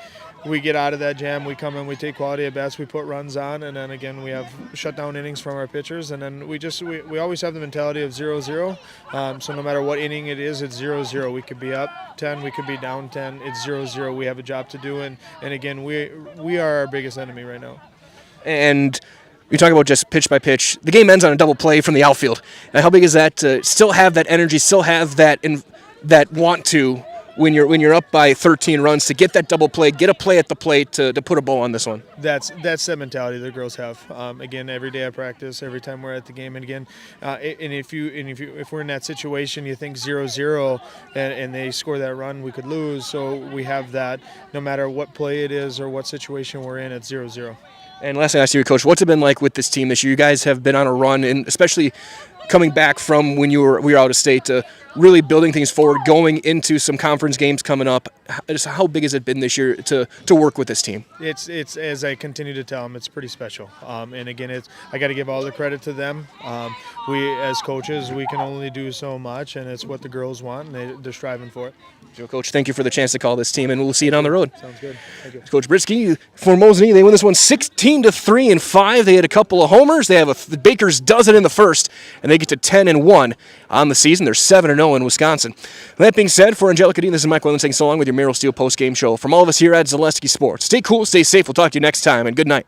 we get out of that jam, we come in, we take quality at bats, we put runs on, and then again we have shutdown innings from our pitchers, and then we always have the mentality of 0-0. So no matter what inning it is, it's 0-0. We could be up 10, we could be down 10. It's 0-0. We have a job to do, and again we are our biggest enemy right now. And you talk about just pitch by pitch. The game ends on a double play from the outfield. Now, how big is that to still have that energy, still have that want to? When you're up by 13 runs, to get that double play, get a play at the plate to put a bow on this one. That's the mentality the girls have. Again, every day at practice, every time we're at the game, and again, if we're in that situation, you think 0-0, and they score that run, we could lose. So we have that. No matter what play it is or what situation we're in, it's 0-0. And last thing I asked you, Coach, what's it been like with this team this year? You guys have been on a run, and especially coming back from when we were out of state to really building things forward, going into some conference games coming up. Just how big has it been this year to work with this team? It's as I continue to tell them, it's pretty special. And again, I got to give all the credit to them. We as coaches, we can only do so much, and it's what the girls want, and they're striving for it. So, Coach, thank you for the chance to call this team, and we'll see you down the road. Sounds good. Thank you. Coach Britsky for Mosinee. They win this one 16-3 in 5. They had a couple of homers. The Bakers does it in the first, and they get to 10-1 on the season. They're 7-0 in Wisconsin. That being said, for Angelica Dean, this is Mike Williams saying so long with your Merrill Steel post-game show. From all of us here at Zaleski Sports, stay cool, stay safe. We'll talk to you next time, and good night.